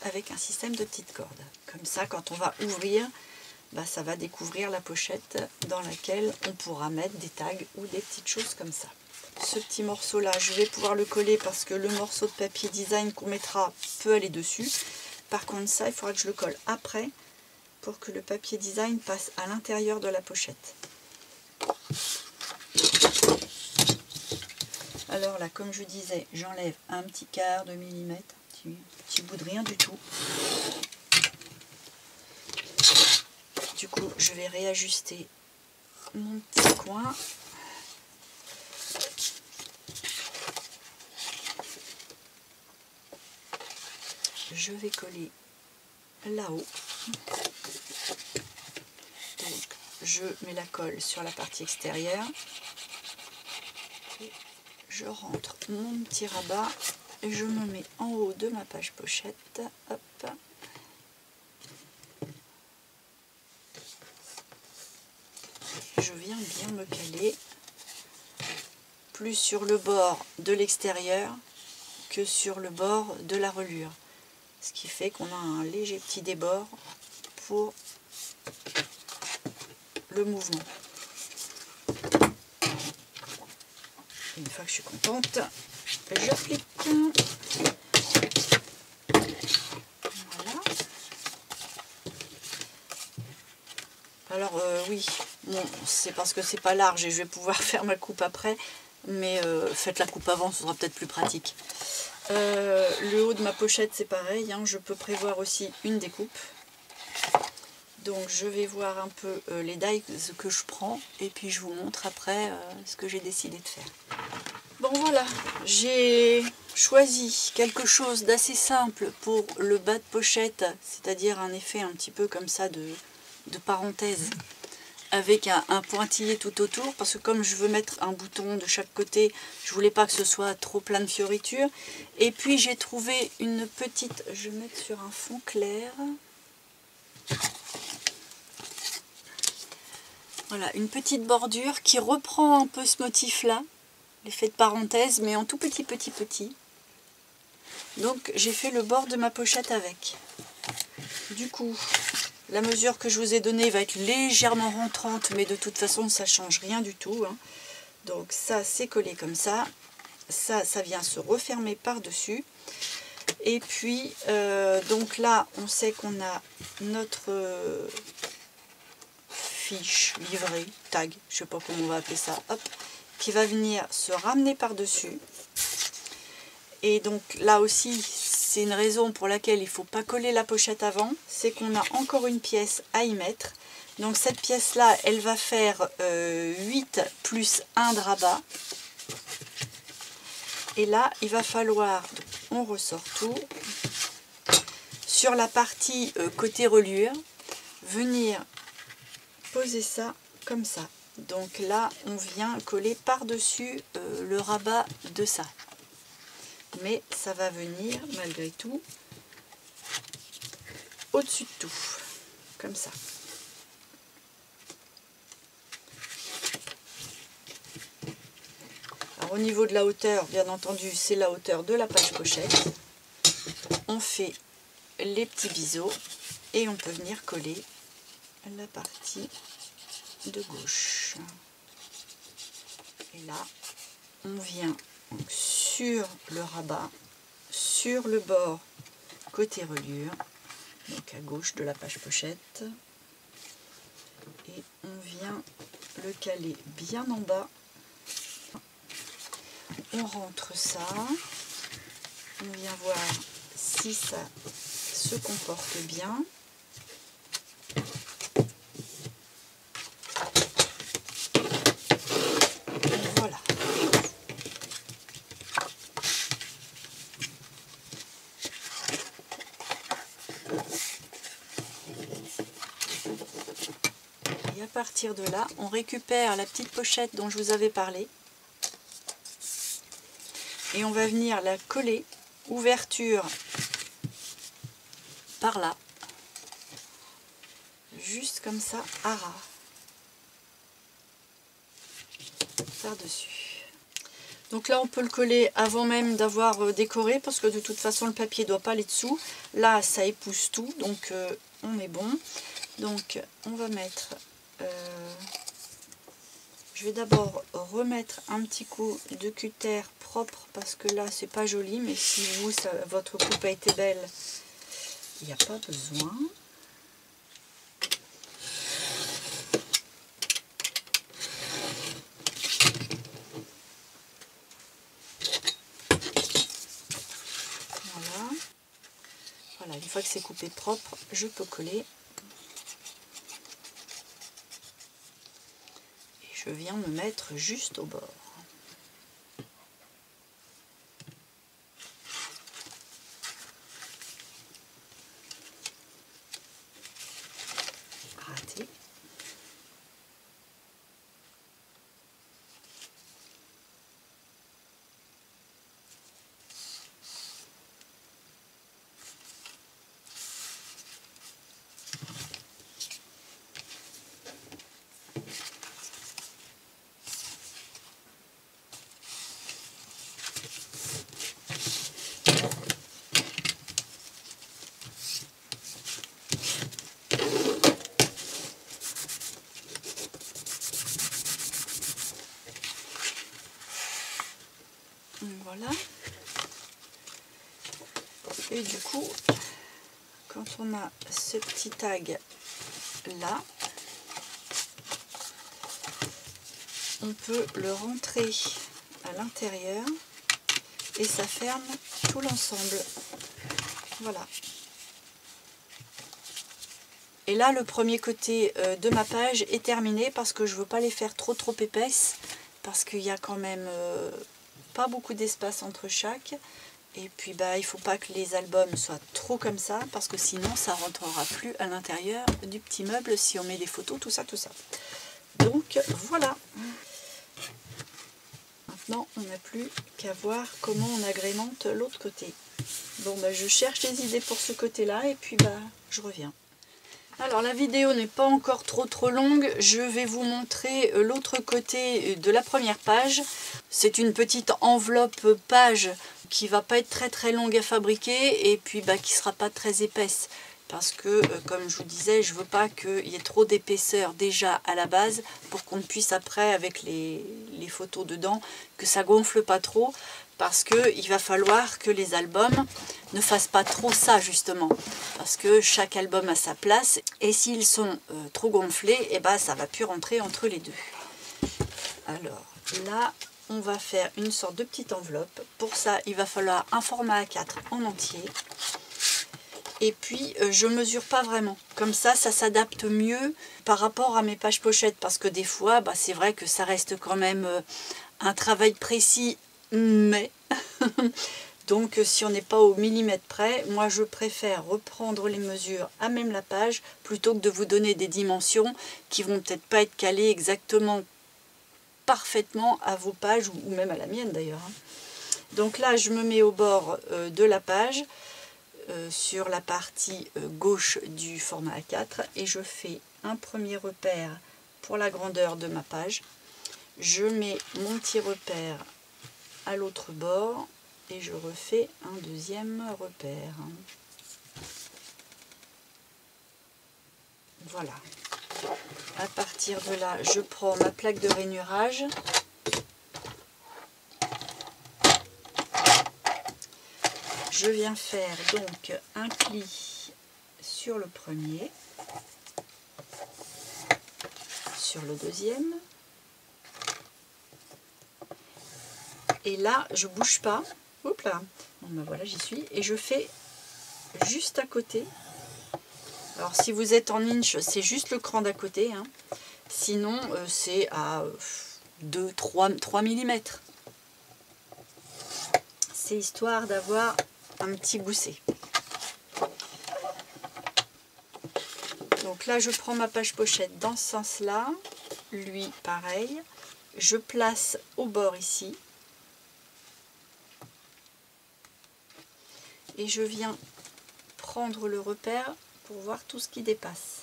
avec un système de petites cordes. Comme ça quand on va ouvrir, ça va découvrir la pochette dans laquelle on pourra mettre des tags ou des petites choses comme ça. Ce petit morceau là, je vais pouvoir le coller parce que le morceau de papier design qu'on mettra peut aller dessus. Par contre ça, il faudra que je le colle après pour que le papier design passe à l'intérieur de la pochette. Alors là, comme je disais, j'enlève un petit quart de millimètre, petit bout de rien du tout. Du coup, je vais réajuster mon petit coin. Je vais coller là-haut. Donc, je mets la colle sur la partie extérieure. Et je rentre mon petit rabat et je me mets en haut de ma page pochette. Hop. Je viens bien me caler plus sur le bord de l'extérieur que sur le bord de la reliure. Ce qui fait qu'on a un léger petit débord pour le mouvement. Une fois que je suis contente, j'applique. Voilà. Alors oui, bon, c'est parce que c'est pas large et je vais pouvoir faire ma coupe après, mais faites la coupe avant, ce sera peut-être plus pratique. Le haut de ma pochette c'est pareil, hein, je peux prévoir aussi une découpe. Donc je vais voir un peu les dies que je prends et puis je vous montre après ce que j'ai décidé de faire. Bon voilà, j'ai choisi quelque chose d'assez simple pour le bas de pochette, c'est-à-dire un effet un petit peu comme ça de parenthèse, avec un pointillé tout autour, parce que comme je veux mettre un bouton de chaque côté, je voulais pas que ce soit trop plein de fioritures. Et puis j'ai trouvé une petite, je vais mettre sur un fond clair, voilà, une petite bordure qui reprend un peu ce motif là, l'effet de parenthèse, mais en tout petit. Donc j'ai fait le bord de ma pochette avec. Du coup, la mesure que je vous ai donnée va être légèrement rentrante, mais de toute façon ça change rien du tout, hein. Donc ça c'est collé comme ça, ça vient se refermer par dessus. Et puis donc là on sait qu'on a notre fiche, livret, tag, je sais pas comment on va appeler ça, hop, qui va venir se ramener par dessus. Et donc là aussi c'est une raison pour laquelle il ne faut pas coller la pochette avant, c'est qu'on a encore une pièce à y mettre. Donc cette pièce là elle va faire 8 plus 1 de rabat. Et là il va falloir, donc, on ressort tout, sur la partie côté reliure, venir poser ça comme ça. Donc là on vient coller par dessus le rabat de ça. Mais ça va venir malgré tout au-dessus de tout, comme ça. Alors au niveau de la hauteur, bien entendu, c'est la hauteur de la page pochette. On fait les petits biseaux et on peut venir coller la partie de gauche. Et là, on vient sur le rabat, sur le bord côté reliure, donc à gauche de la page pochette, et on vient le caler bien en bas. On rentre ça, on vient voir si ça se comporte bien. Voilà. Et à partir de là, on récupère la petite pochette dont je vous avais parlé. Et on va venir la coller, ouverture par là, juste comme ça, à ras, par-dessus. Donc là on peut le coller avant même d'avoir décoré, parce que de toute façon le papier ne doit pas aller dessous. Là ça épouse tout, donc on est bon. Donc on va mettre... je vais d'abord remettre un petit coup de cutter propre parce que là c'est pas joli, mais si vous, votre coupe a été belle, il n'y a pas besoin. Voilà. Voilà, une fois que c'est coupé propre, je peux coller. Je viens me mettre juste au bord. Raté. Voilà. Et du coup, quand on a ce petit tag là, on peut le rentrer à l'intérieur et ça ferme tout l'ensemble. Voilà. Et là, le premier côté de ma page est terminé parce que je ne veux pas les faire trop épaisses, parce qu'il y a quand même pas beaucoup d'espace entre chaque. Et puis bah, il ne faut pas que les albums soient trop comme ça, parce que sinon ça ne rentrera plus à l'intérieur du petit meuble si on met des photos, tout ça, tout ça. Donc voilà. Maintenant, on n'a plus qu'à voir comment on agrémente l'autre côté. Bon, bah, je cherche des idées pour ce côté-là et puis bah, je reviens. Alors la vidéo n'est pas encore trop longue, je vais vous montrer l'autre côté de la première page. C'est une petite enveloppe page qui va pas être très longue à fabriquer et puis bah, qui sera pas très épaisse. parce que, comme je vous disais, je veux pas qu'il y ait trop d'épaisseur déjà à la base pour qu'on puisse après, avec les photos dedans, que ça gonfle pas trop, parce qu'il va falloir que les albums ne fassent pas trop ça justement, parce que chaque album a sa place, et s'ils sont trop gonflés, et ben ça va plus rentrer entre les deux. Alors là, on va faire une sorte de petite enveloppe. Pour ça, il va falloir un format A4 en entier. Et puis, je mesure pas vraiment. Comme ça s'adapte mieux par rapport à mes pages pochettes. Parce que des fois, bah, c'est vrai que ça reste quand même un travail précis, mais... Donc, si on n'est pas au millimètre près, moi, je préfère reprendre les mesures à même la page, plutôt que de vous donner des dimensions qui vont peut-être pas être calées exactement parfaitement à vos pages, ou même à la mienne d'ailleurs. Donc là, je me mets au bord de la page, sur la partie gauche du format A4, et je fais un premier repère pour la grandeur de ma page. Je mets mon petit repère à l'autre bord et je refais un deuxième repère. Voilà. À partir de là, je prends ma plaque de rainurage. Je viens faire donc un pli sur le premier, sur le deuxième, et là je bouge pas. Oups là, bon ben voilà, j'y suis, et je fais juste à côté. Alors si vous êtes en inch, c'est juste le cran d'à côté, hein. Sinon c'est à 2-3 mm. C'est histoire d'avoir un petit gousset. Donc là, je prends ma page pochette dans ce sens-là. Lui, pareil. Je place au bord ici. Et je viens prendre le repère pour voir tout ce qui dépasse.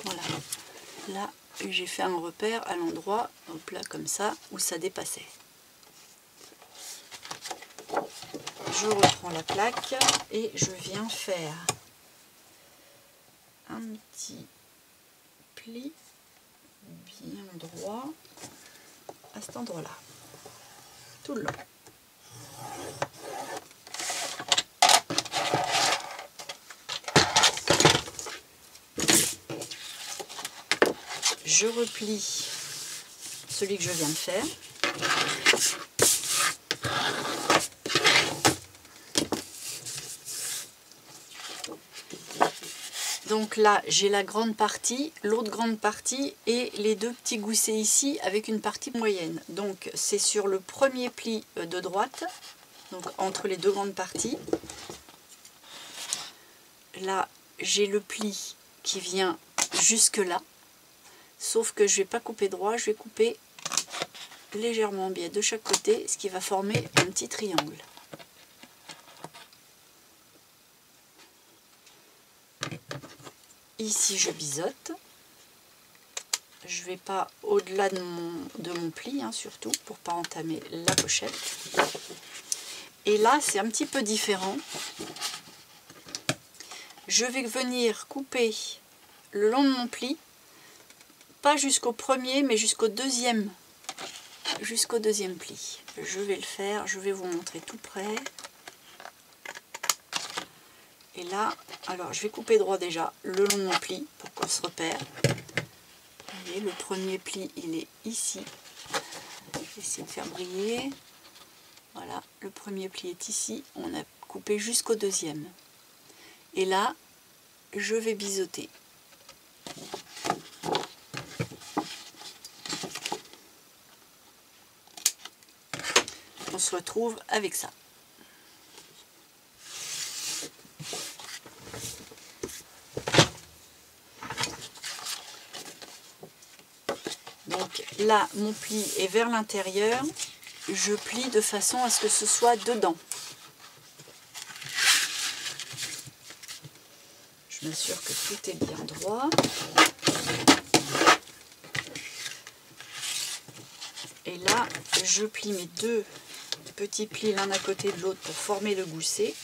Voilà. Là, j'ai fait un repère à l'endroit, hop là, comme ça, où ça dépassait. Je reprends la plaque et je viens faire un petit pli bien droit à cet endroit-là, tout le long. Je replie celui que je viens de faire. Donc là, j'ai la grande partie, l'autre grande partie et les deux petits goussets ici avec une partie moyenne. Donc c'est sur le premier pli de droite, donc entre les deux grandes parties. Là, j'ai le pli qui vient jusque là, sauf que je ne vais pas couper droit, je vais couper légèrement en biais de chaque côté, ce qui va former un petit triangle. Ici, je biseaute. Je ne vais pas au-delà de mon pli, hein, surtout, pour ne pas entamer la pochette. Et là, c'est un petit peu différent. Je vais venir couper le long de mon pli, pas jusqu'au premier, mais jusqu'au deuxième pli. Je vais le faire, je vais vous montrer tout près. Et là, alors je vais couper droit déjà le long de mon pli pour qu'on se repère. Vous voyez, le premier pli, il est ici. Je vais essayer de faire briller. Voilà, le premier pli est ici. On a coupé jusqu'au deuxième. Et là, je vais biseauter. On se retrouve avec ça. Donc là, mon pli est vers l'intérieur. Je plie de façon à ce que ce soit dedans. Je m'assure que tout est bien droit. Et là, je plie mes deux petits plis l'un à côté de l'autre pour former le gousset.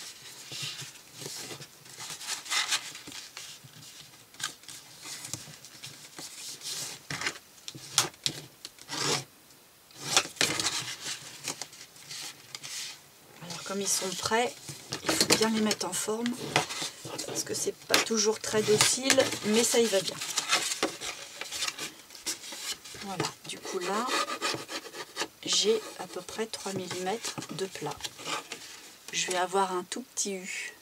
Alors comme ils sont prêts, il faut bien les mettre en forme parce que c'est pas toujours très docile, mais ça y va bien. Voilà, du coup là, j'ai à peu près 3 mm de plat. Je vais avoir un tout petit U.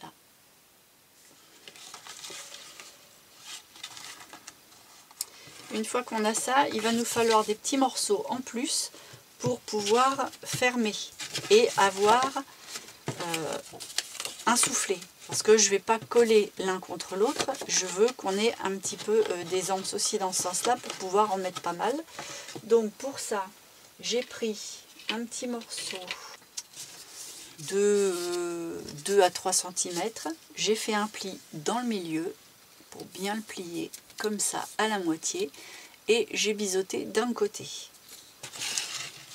Là. Une fois qu'on a ça, il va nous falloir des petits morceaux en plus pour pouvoir fermer et avoir un soufflet. Parce que je ne vais pas coller l'un contre l'autre, je veux qu'on ait un petit peu des anses aussi dans ce sens-là pour pouvoir en mettre pas mal. Donc pour ça, j'ai pris un petit morceau de 2 à 3 cm. J'ai fait un pli dans le milieu pour bien le plier comme ça à la moitié et j'ai biseauté d'un côté.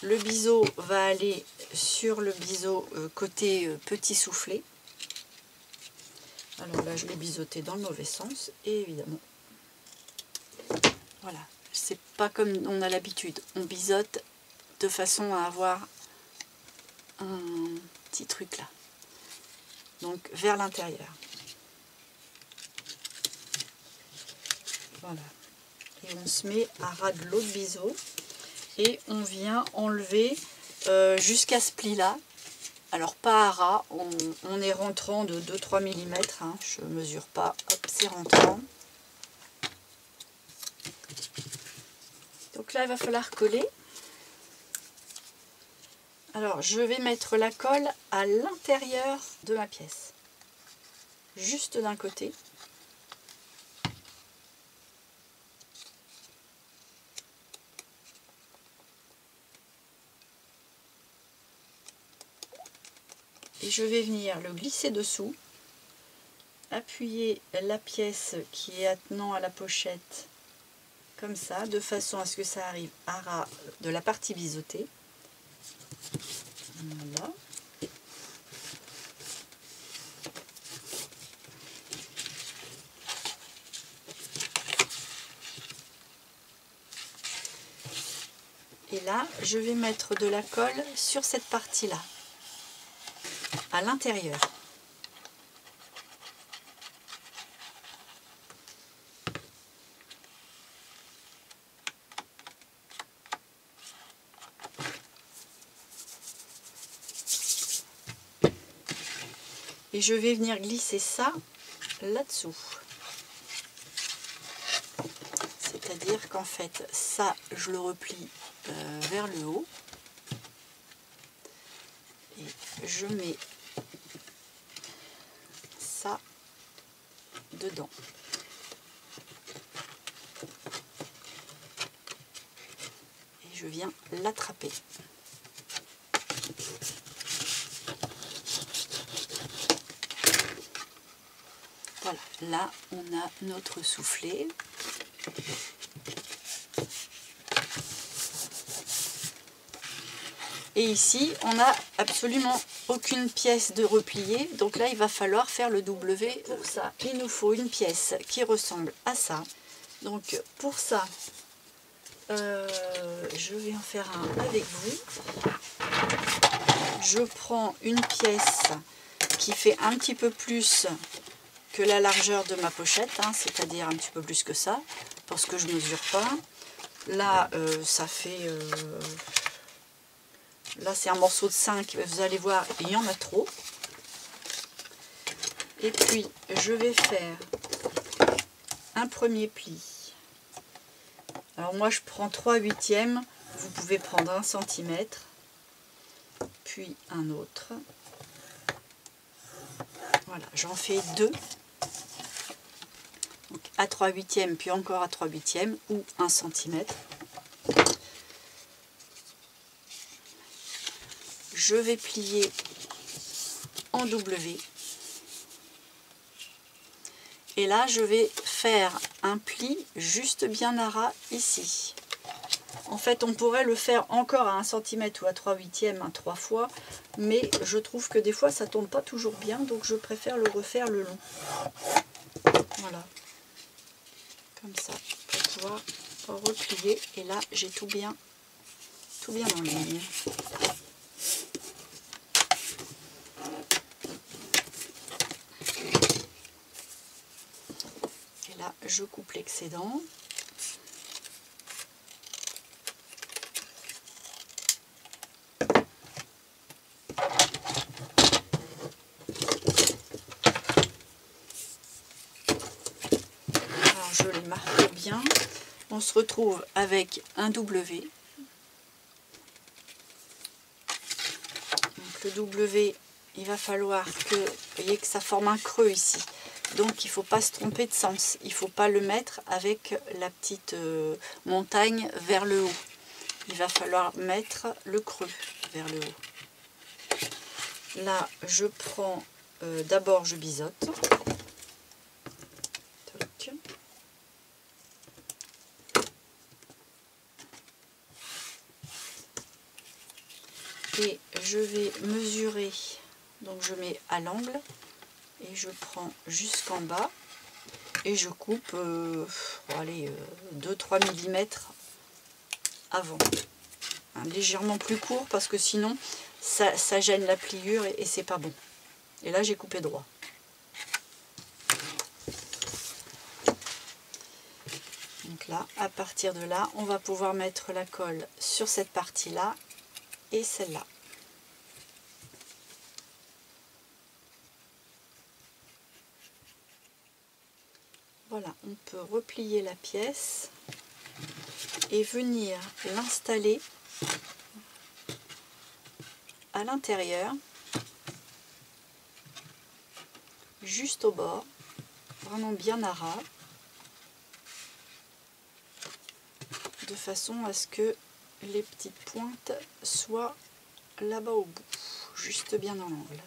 Le biseau va aller sur le biseau côté petit soufflet. Alors là, je l'ai biseauté dans le mauvais sens, et évidemment, voilà, c'est pas comme on a l'habitude. On biseaute de façon à avoir un petit truc là, donc vers l'intérieur. Voilà, et on se met à ras de l'autre biseau, et on vient enlever jusqu'à ce pli là. Alors pas à ras, on est rentrant de 2-3 mm, hein, je ne mesure pas, hop, c'est rentrant. Donc là il va falloir coller. Alors je vais mettre la colle à l'intérieur de ma pièce, juste d'un côté. Et je vais venir le glisser dessous, appuyer la pièce qui est attenant à la pochette comme ça, de façon à ce que ça arrive à ras de la partie biseautée. Voilà. Et là, je vais mettre de la colle sur cette partie-là, à l'intérieur. Et je vais venir glisser ça là-dessous. C'est-à-dire qu'en fait, ça, je le replie vers le haut. Et je mets ça dedans. Et je viens l'attraper. Voilà, là on a notre soufflet. Et ici, on n'a absolument aucune pièce de replié. Donc là, il va falloir faire le W. Pour ça, il nous faut une pièce qui ressemble à ça. Donc pour ça, je vais en faire un avec vous. Je prends une pièce qui fait un petit peu plus que la largeur de ma pochette, hein, c'est-à-dire un petit peu plus que ça, parce que je ne mesure pas. Là, ça fait... là, c'est un morceau de 5, vous allez voir, il y en a trop. Et puis, je vais faire un premier pli. Alors moi, je prends 3/8, vous pouvez prendre 1 cm, puis un autre. Voilà, j'en fais 2. Donc à 3/8, puis encore à 3/8, ou 1 cm. Je vais plier en W. Et là, je vais faire un pli juste bien à ras ici. En fait, on pourrait le faire encore à 1 cm ou à 3/8, 3 fois, mais je trouve que des fois ça tourne pas toujours bien, donc je préfère le refaire le long. Voilà, comme ça, pour pouvoir replier. Et là, j'ai tout bien en ligne. Et là, je coupe l'excédent. Alors, je les marque bien. On se retrouve avec un W. Donc le W, il va falloir que, vous voyez que ça forme un creux ici. Donc il ne faut pas se tromper de sens. Il ne faut pas le mettre avec la petite montagne vers le haut. Il va falloir mettre le creux vers le haut. Là, je prends, d'abord je biseaute. Toc. Et je vais mesurer, donc je mets à l'angle et je prends jusqu'en bas et je coupe 2-3 mm avant. Légèrement plus court parce que sinon ça gêne la pliure et c'est pas bon. Et là j'ai coupé droit. Donc là, à partir de là, on va pouvoir mettre la colle sur cette partie là et celle-là. Voilà, on peut replier la pièce et venir l'installer à l'intérieur, juste au bord, vraiment bien à ras, de façon à ce que les petites pointes soient là-bas au bout, juste bien dans l'angle.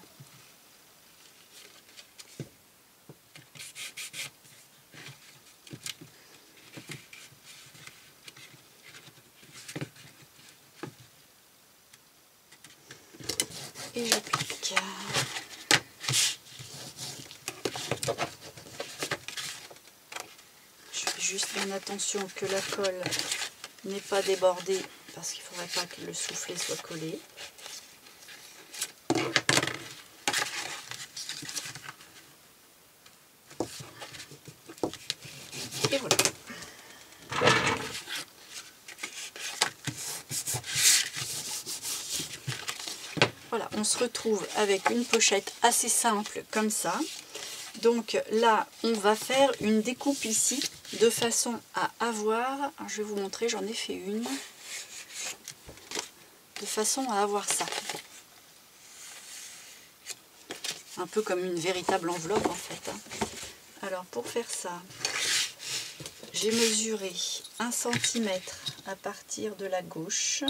Et j'applique. Je fais juste bien attention que la colle n'ait pas débordé parce qu'il ne faudrait pas que le soufflet soit collé. Et voilà. Voilà, on se retrouve avec une pochette assez simple comme ça. Donc là, on va faire une découpe ici de façon à avoir, alors je vais vous montrer, j'en ai fait une, de façon à avoir ça. Un peu comme une véritable enveloppe en fait. Alors pour faire ça, j'ai mesuré 1 cm à partir de la gauche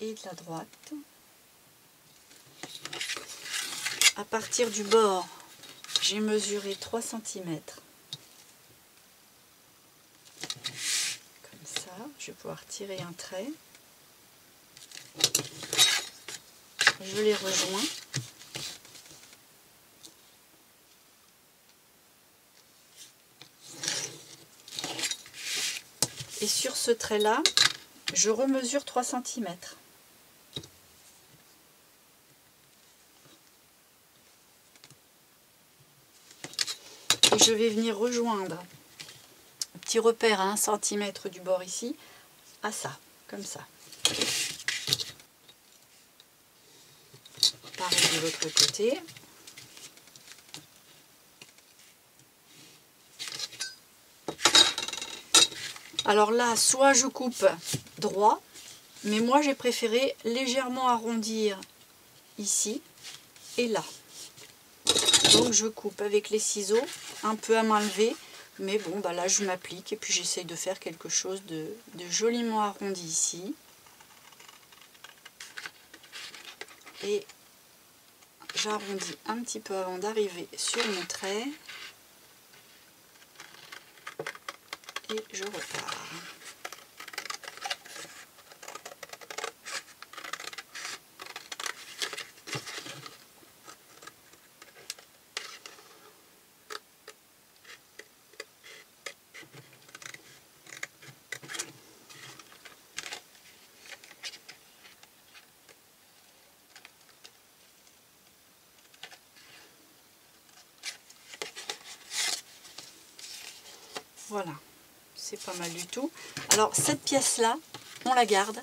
et de la droite. À partir du bord, j'ai mesuré 3 cm. Comme ça, je vais pouvoir tirer un trait. Je les rejoins. Et sur ce trait-là, je remesure 3 cm. Et je vais venir rejoindre un petit repère à 1 cm du bord ici, à ça, comme ça. Pareil de l'autre côté. Alors là, soit je coupe droit, mais moi j'ai préféré légèrement arrondir ici et là. Donc je coupe avec les ciseaux, un peu à main levée, mais bon, bah là je m'applique et puis j'essaye de faire quelque chose de joliment arrondi ici. Et j'arrondis un petit peu avant d'arriver sur mon trait. et je repars. Voilà, c'est pas mal du tout. Alors cette pièce-là, on la garde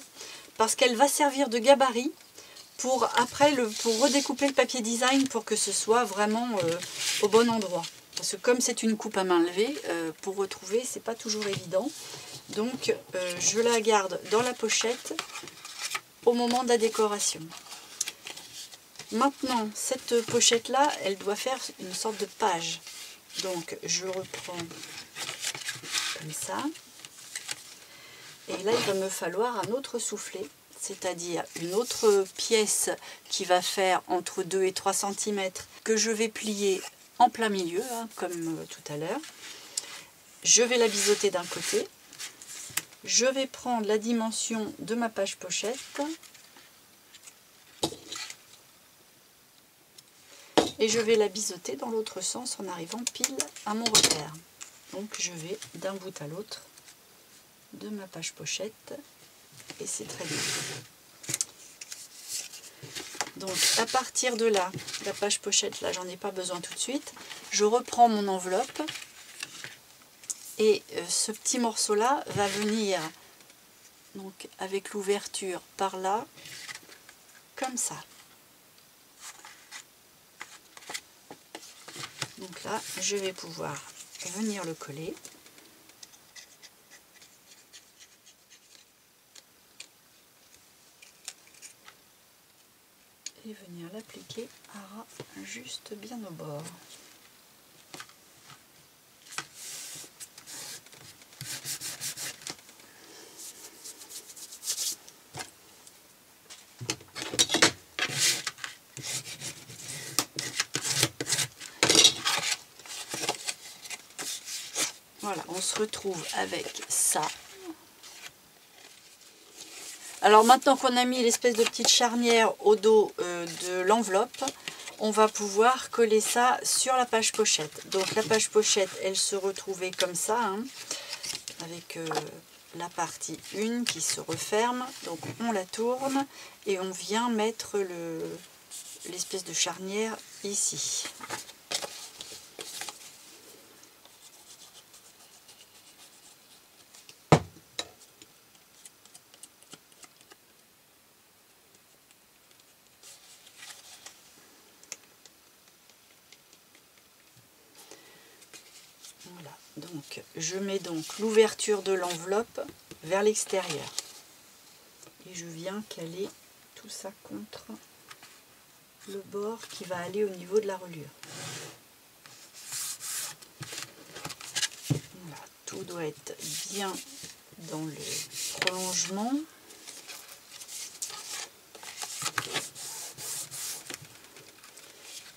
parce qu'elle va servir de gabarit pour après pour redécouper le papier design pour que ce soit vraiment au bon endroit. Parce que comme c'est une coupe à main levée, pour retrouver, c'est pas toujours évident. Donc je la garde dans la pochette au moment de la décoration. Maintenant, cette pochette-là, elle doit faire une sorte de page. Donc je reprends comme ça. Et là, il va me falloir un autre soufflet, c'est-à-dire une autre pièce qui va faire entre 2 et 3 cm que je vais plier en plein milieu, hein, comme tout à l'heure. Je vais la biseauter d'un côté. Je vais prendre la dimension de ma page pochette. Et je vais la biseauter dans l'autre sens en arrivant pile à mon repère. Donc je vais d'un bout à l'autre de ma page pochette et c'est très bien. Donc à partir de là, la page pochette, là j'en ai pas besoin tout de suite, je reprends mon enveloppe et ce petit morceau là va venir donc avec l'ouverture par là, comme ça. Donc là je vais pouvoir venir le coller. Et venir l'appliquer à ras juste bien au bord. Voilà, on se retrouve avec ça. Alors maintenant qu'on a mis l'espèce de petite charnière au dos de l'enveloppe, on va pouvoir coller ça sur la page pochette. Donc la page pochette, elle se retrouvait comme ça, hein, avec la partie 1 qui se referme. Donc on la tourne et on vient mettre l'espèce de charnière ici. Voilà, donc je mets donc l'ouverture de l'enveloppe vers l'extérieur et je viens caler tout ça contre le bord qui va aller au niveau de la reliure. Voilà, tout doit être bien dans le prolongement.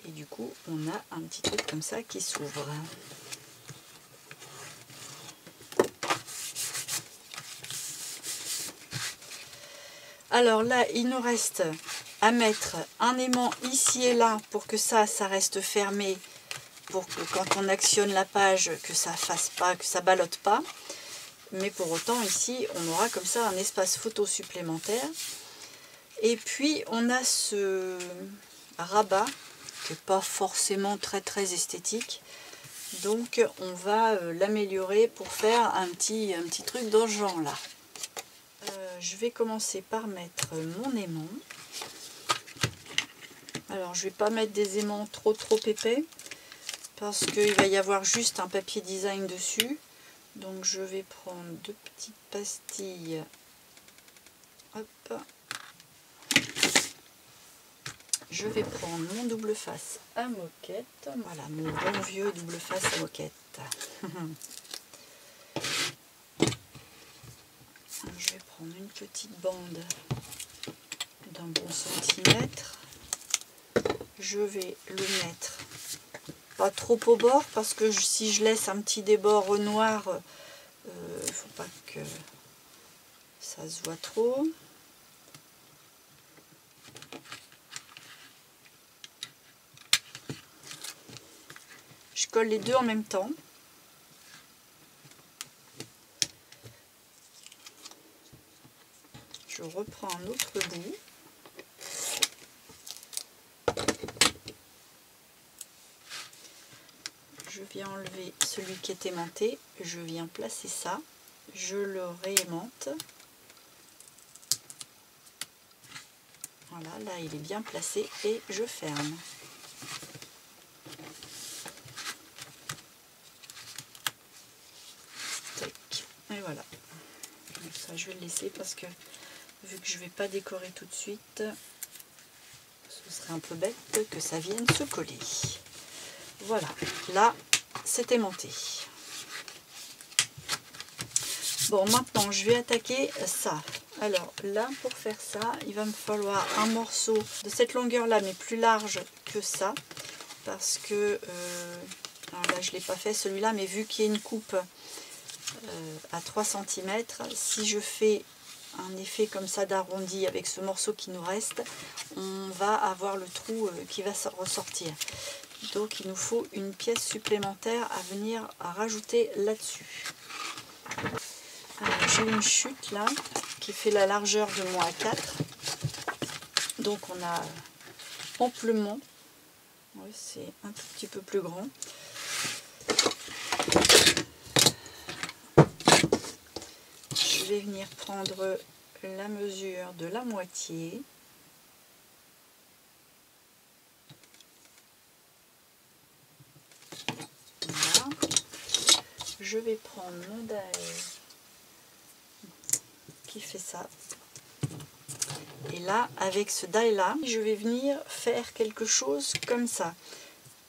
Et du coup, on a un petit truc comme ça qui s'ouvre. Alors là, il nous reste à mettre un aimant ici et là pour que ça reste fermé, pour que quand on actionne la page, que ça fasse pas, que ça ballotte pas. Mais pour autant, ici, on aura comme ça un espace photo supplémentaire. Et puis, on a ce rabat qui n'est pas forcément très esthétique. Donc, on va l'améliorer pour faire un petit truc dans ce genre-là. Je vais commencer par mettre mon aimant. Alors je ne vais pas mettre des aimants trop épais parce qu'il va y avoir juste un papier design dessus. Donc je vais prendre 2 petites pastilles. Hop. Je vais prendre mon double face à moquette. Voilà, mon bon vieux double face à moquette. Je vais prendre une petite bande d'un bon centimètre. Je vais le mettre pas trop au bord parce que si je laisse un petit débord noir, pas que ça se voit trop. Je colle les deux en même temps. Je reprends un autre bout. Je viens enlever celui qui est aimanté. Je viens placer ça. Je le réaimante. Voilà, là il est bien placé et je ferme. Et voilà. Donc ça je vais le laisser parce que vu que je ne vais pas décorer tout de suite, ce serait un peu bête que ça vienne se coller. Voilà, là c'est aimanté. Bon, maintenant je vais attaquer ça. Alors là, pour faire ça, il va me falloir un morceau de cette longueur là, mais plus large que ça, parce que alors là je ne l'ai pas fait celui-là, mais vu qu'il y a une coupe à 3 cm, si je fais un effet comme ça d'arrondi avec ce morceau qui nous reste, on va avoir le trou qui va ressortir. Donc il nous faut une pièce supplémentaire à venir à rajouter là-dessus. J'ai une chute là qui fait la largeur de mon A4, donc on a amplement, ouais, c'est un tout petit peu plus grand. Je vais venir prendre la mesure de la moitié. Voilà. Je vais prendre mon die qui fait ça. Et là, avec ce die là, je vais venir faire quelque chose comme ça.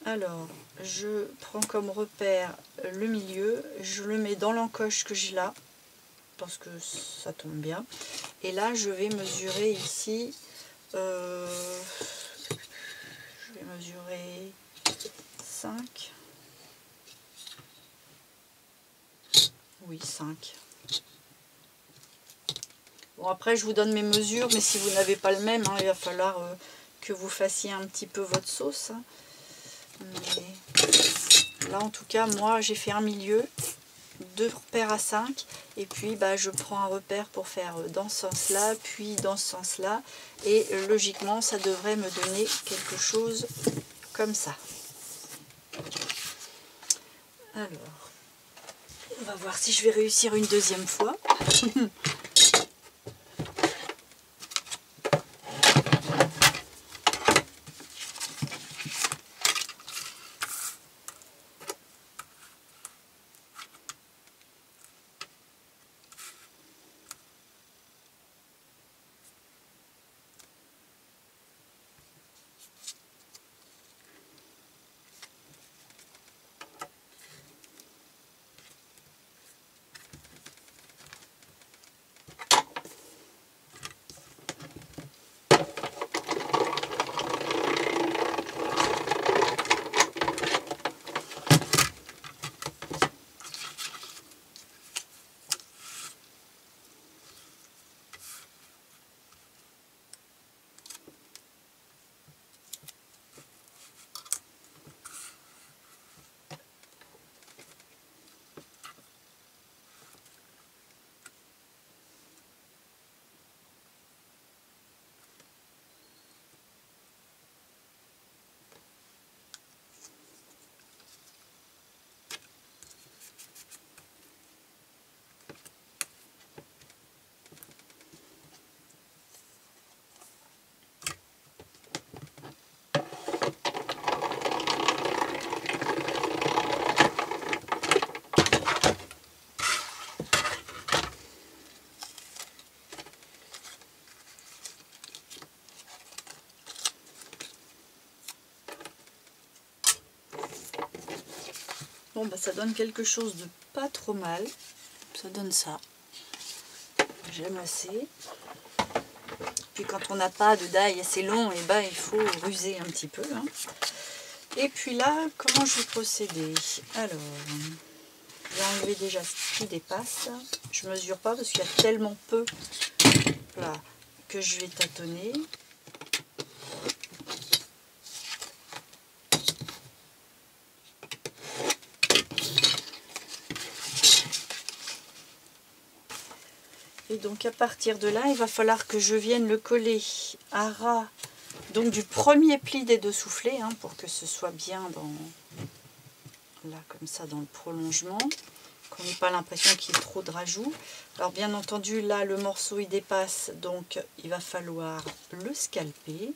Alors, je prends comme repère le milieu, je le mets dans l'encoche que j'ai là, parce que ça tombe bien. Et là, je vais mesurer ici, je vais mesurer 5. Oui, 5. Bon, après, je vous donne mes mesures, mais si vous n'avez pas le même, hein, il va falloir que vous fassiez un petit peu votre sauce. Hein. Mais là, en tout cas, moi, j'ai fait un milieu, 2 repères à 5, et puis bah, je prends un repère pour faire dans ce sens-là, puis dans ce sens-là, et logiquement, ça devrait me donner quelque chose comme ça. Alors, on va voir si je vais réussir une deuxième fois. Bon, bah, ça donne quelque chose de pas trop mal. Ça donne ça. J'aime assez. Puis quand on n'a pas de die assez long, et ben, il faut ruser un petit peu. Hein. Et puis là, comment je vais procéder? Alors, je vais enlever déjà pli dépasse. Je mesure pas parce qu'il y a tellement peu là, que je vais tâtonner. Et donc à partir de là, il va falloir que je vienne le coller à ras donc du premier pli des deux soufflets, hein, pour que ce soit bien dans là comme ça dans le prolongement, qu'on n'ait pas l'impression qu'il y ait trop de rajout. Alors bien entendu là le morceau il dépasse, donc il va falloir le scalper.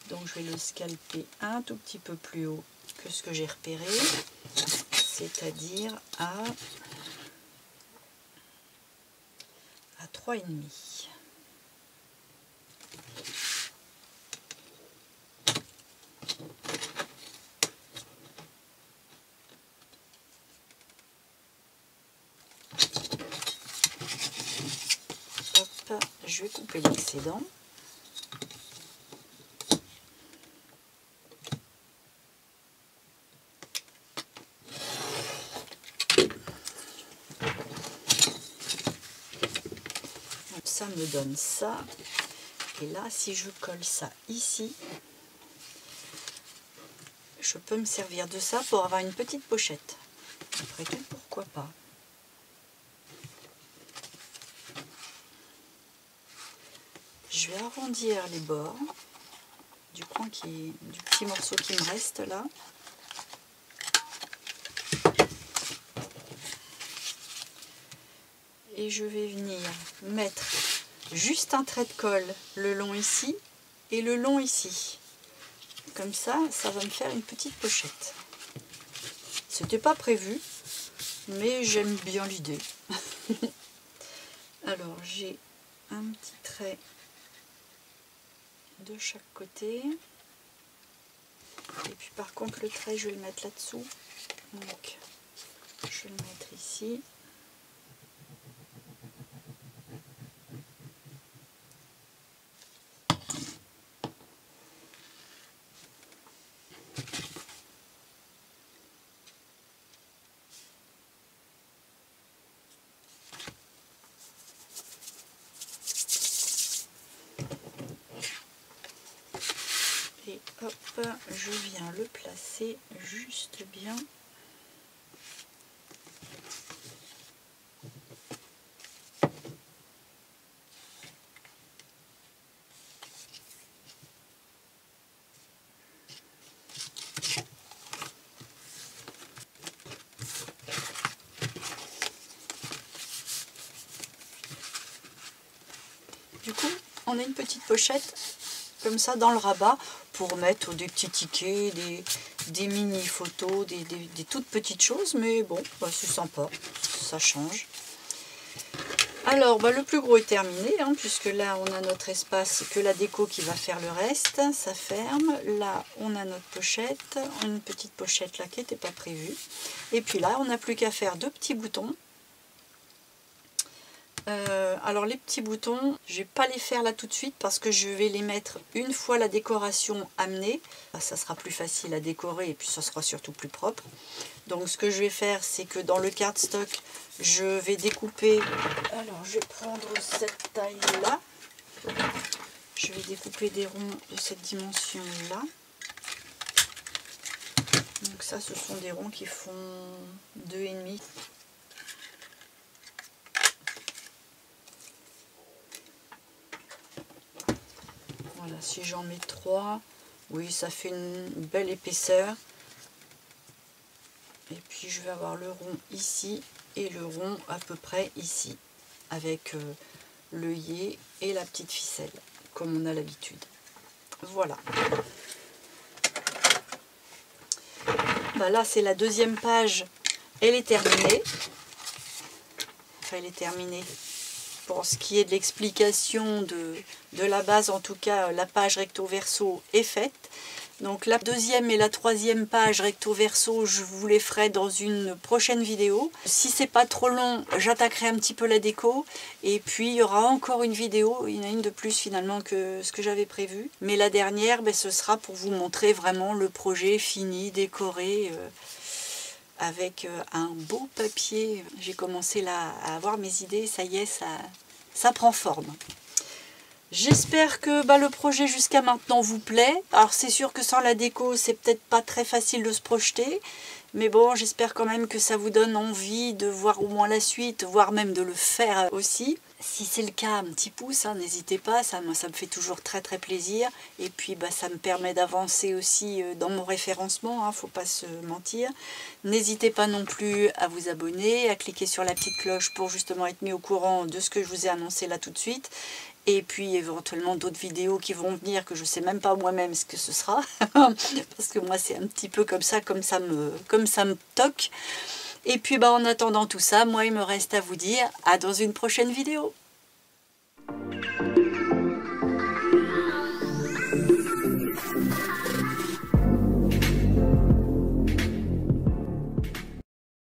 Donc je vais le scalper un tout petit peu plus haut que ce que j'ai repéré, c'est-à-dire à 3,5. Hop, je vais couper l'excédent. Ça me donne ça. Et là, si je colle ça ici, je peux me servir de ça pour avoir une petite pochette. Après tout, pourquoi pas. Je vais arrondir les bords du petit morceau qui me reste là. Et je vais venir mettre juste un trait de colle le long ici et le long ici. Comme ça, ça va me faire une petite pochette. C'était pas prévu, mais j'aime bien l'idée. Alors j'ai un petit trait de chaque côté. Et puis par contre le trait je vais le mettre là-dessous. Donc je vais le mettre ici. Et hop, je viens le placer juste bien. Du coup, on a une petite pochette comme ça dans le rabat pour mettre des petits tickets, des mini photos, des toutes petites choses, mais bon, bah, c'est sympa, ça change. Alors le plus gros est terminé, hein, puisque là on a notre espace, que la déco qui va faire le reste, ça ferme. Là on a notre pochette, une petite pochette là qui n'était pas prévue, et puis là on n'a plus qu'à faire deux petits boutons. Alors les petits boutons, je vais pas les faire là tout de suite parce que je vais les mettre une fois la décoration amenée. Ça sera plus facile à décorer et puis ça sera surtout plus propre. Donc ce que je vais faire, c'est que dans le cardstock, je vais découper. Alors je vais prendre cette taille là. Je vais découper des ronds de cette dimension là. Donc ça, ce sont des ronds qui font 2,5. Voilà, si j'en mets 3, oui, ça fait une belle épaisseur. Et puis je vais avoir le rond ici et le rond à peu près ici, avec l'œillet et la petite ficelle, comme on a l'habitude. Voilà. Bah là, c'est la deuxième page, elle est terminée. Enfin, elle est terminée. Pour ce qui est de l'explication de la base, en tout cas, la page recto verso est faite. Donc la deuxième et la troisième page recto verso, je vous les ferai dans une prochaine vidéo. Si c'est pas trop long, j'attaquerai un petit peu la déco. Et puis il y aura encore une vidéo, il y en a une de plus finalement que ce que j'avais prévu. Mais la dernière, ce sera pour vous montrer vraiment le projet fini, décoré, avec un beau papier. J'ai commencé là à avoir mes idées, ça y est, ça prend forme. J'espère que le projet jusqu'à maintenant vous plaît. Alors c'est sûr que sans la déco, c'est peut-être pas très facile de se projeter. Mais bon, j'espère quand même que ça vous donne envie de voir au moins la suite, voire même de le faire aussi. Si c'est le cas, un petit pouce, hein, n'hésitez pas, moi ça me fait toujours très très plaisir. Et puis ça me permet d'avancer aussi dans mon référencement, hein, faut pas se mentir. N'hésitez pas non plus à vous abonner, à cliquer sur la petite cloche pour justement être mis au courant de ce que je vous ai annoncé là tout de suite. Et puis éventuellement d'autres vidéos qui vont venir que je ne sais même pas moi-même ce que ce sera. Parce que moi c'est un petit peu comme ça me toque. Et puis en attendant tout ça, moi il me reste à vous dire à dans une prochaine vidéo.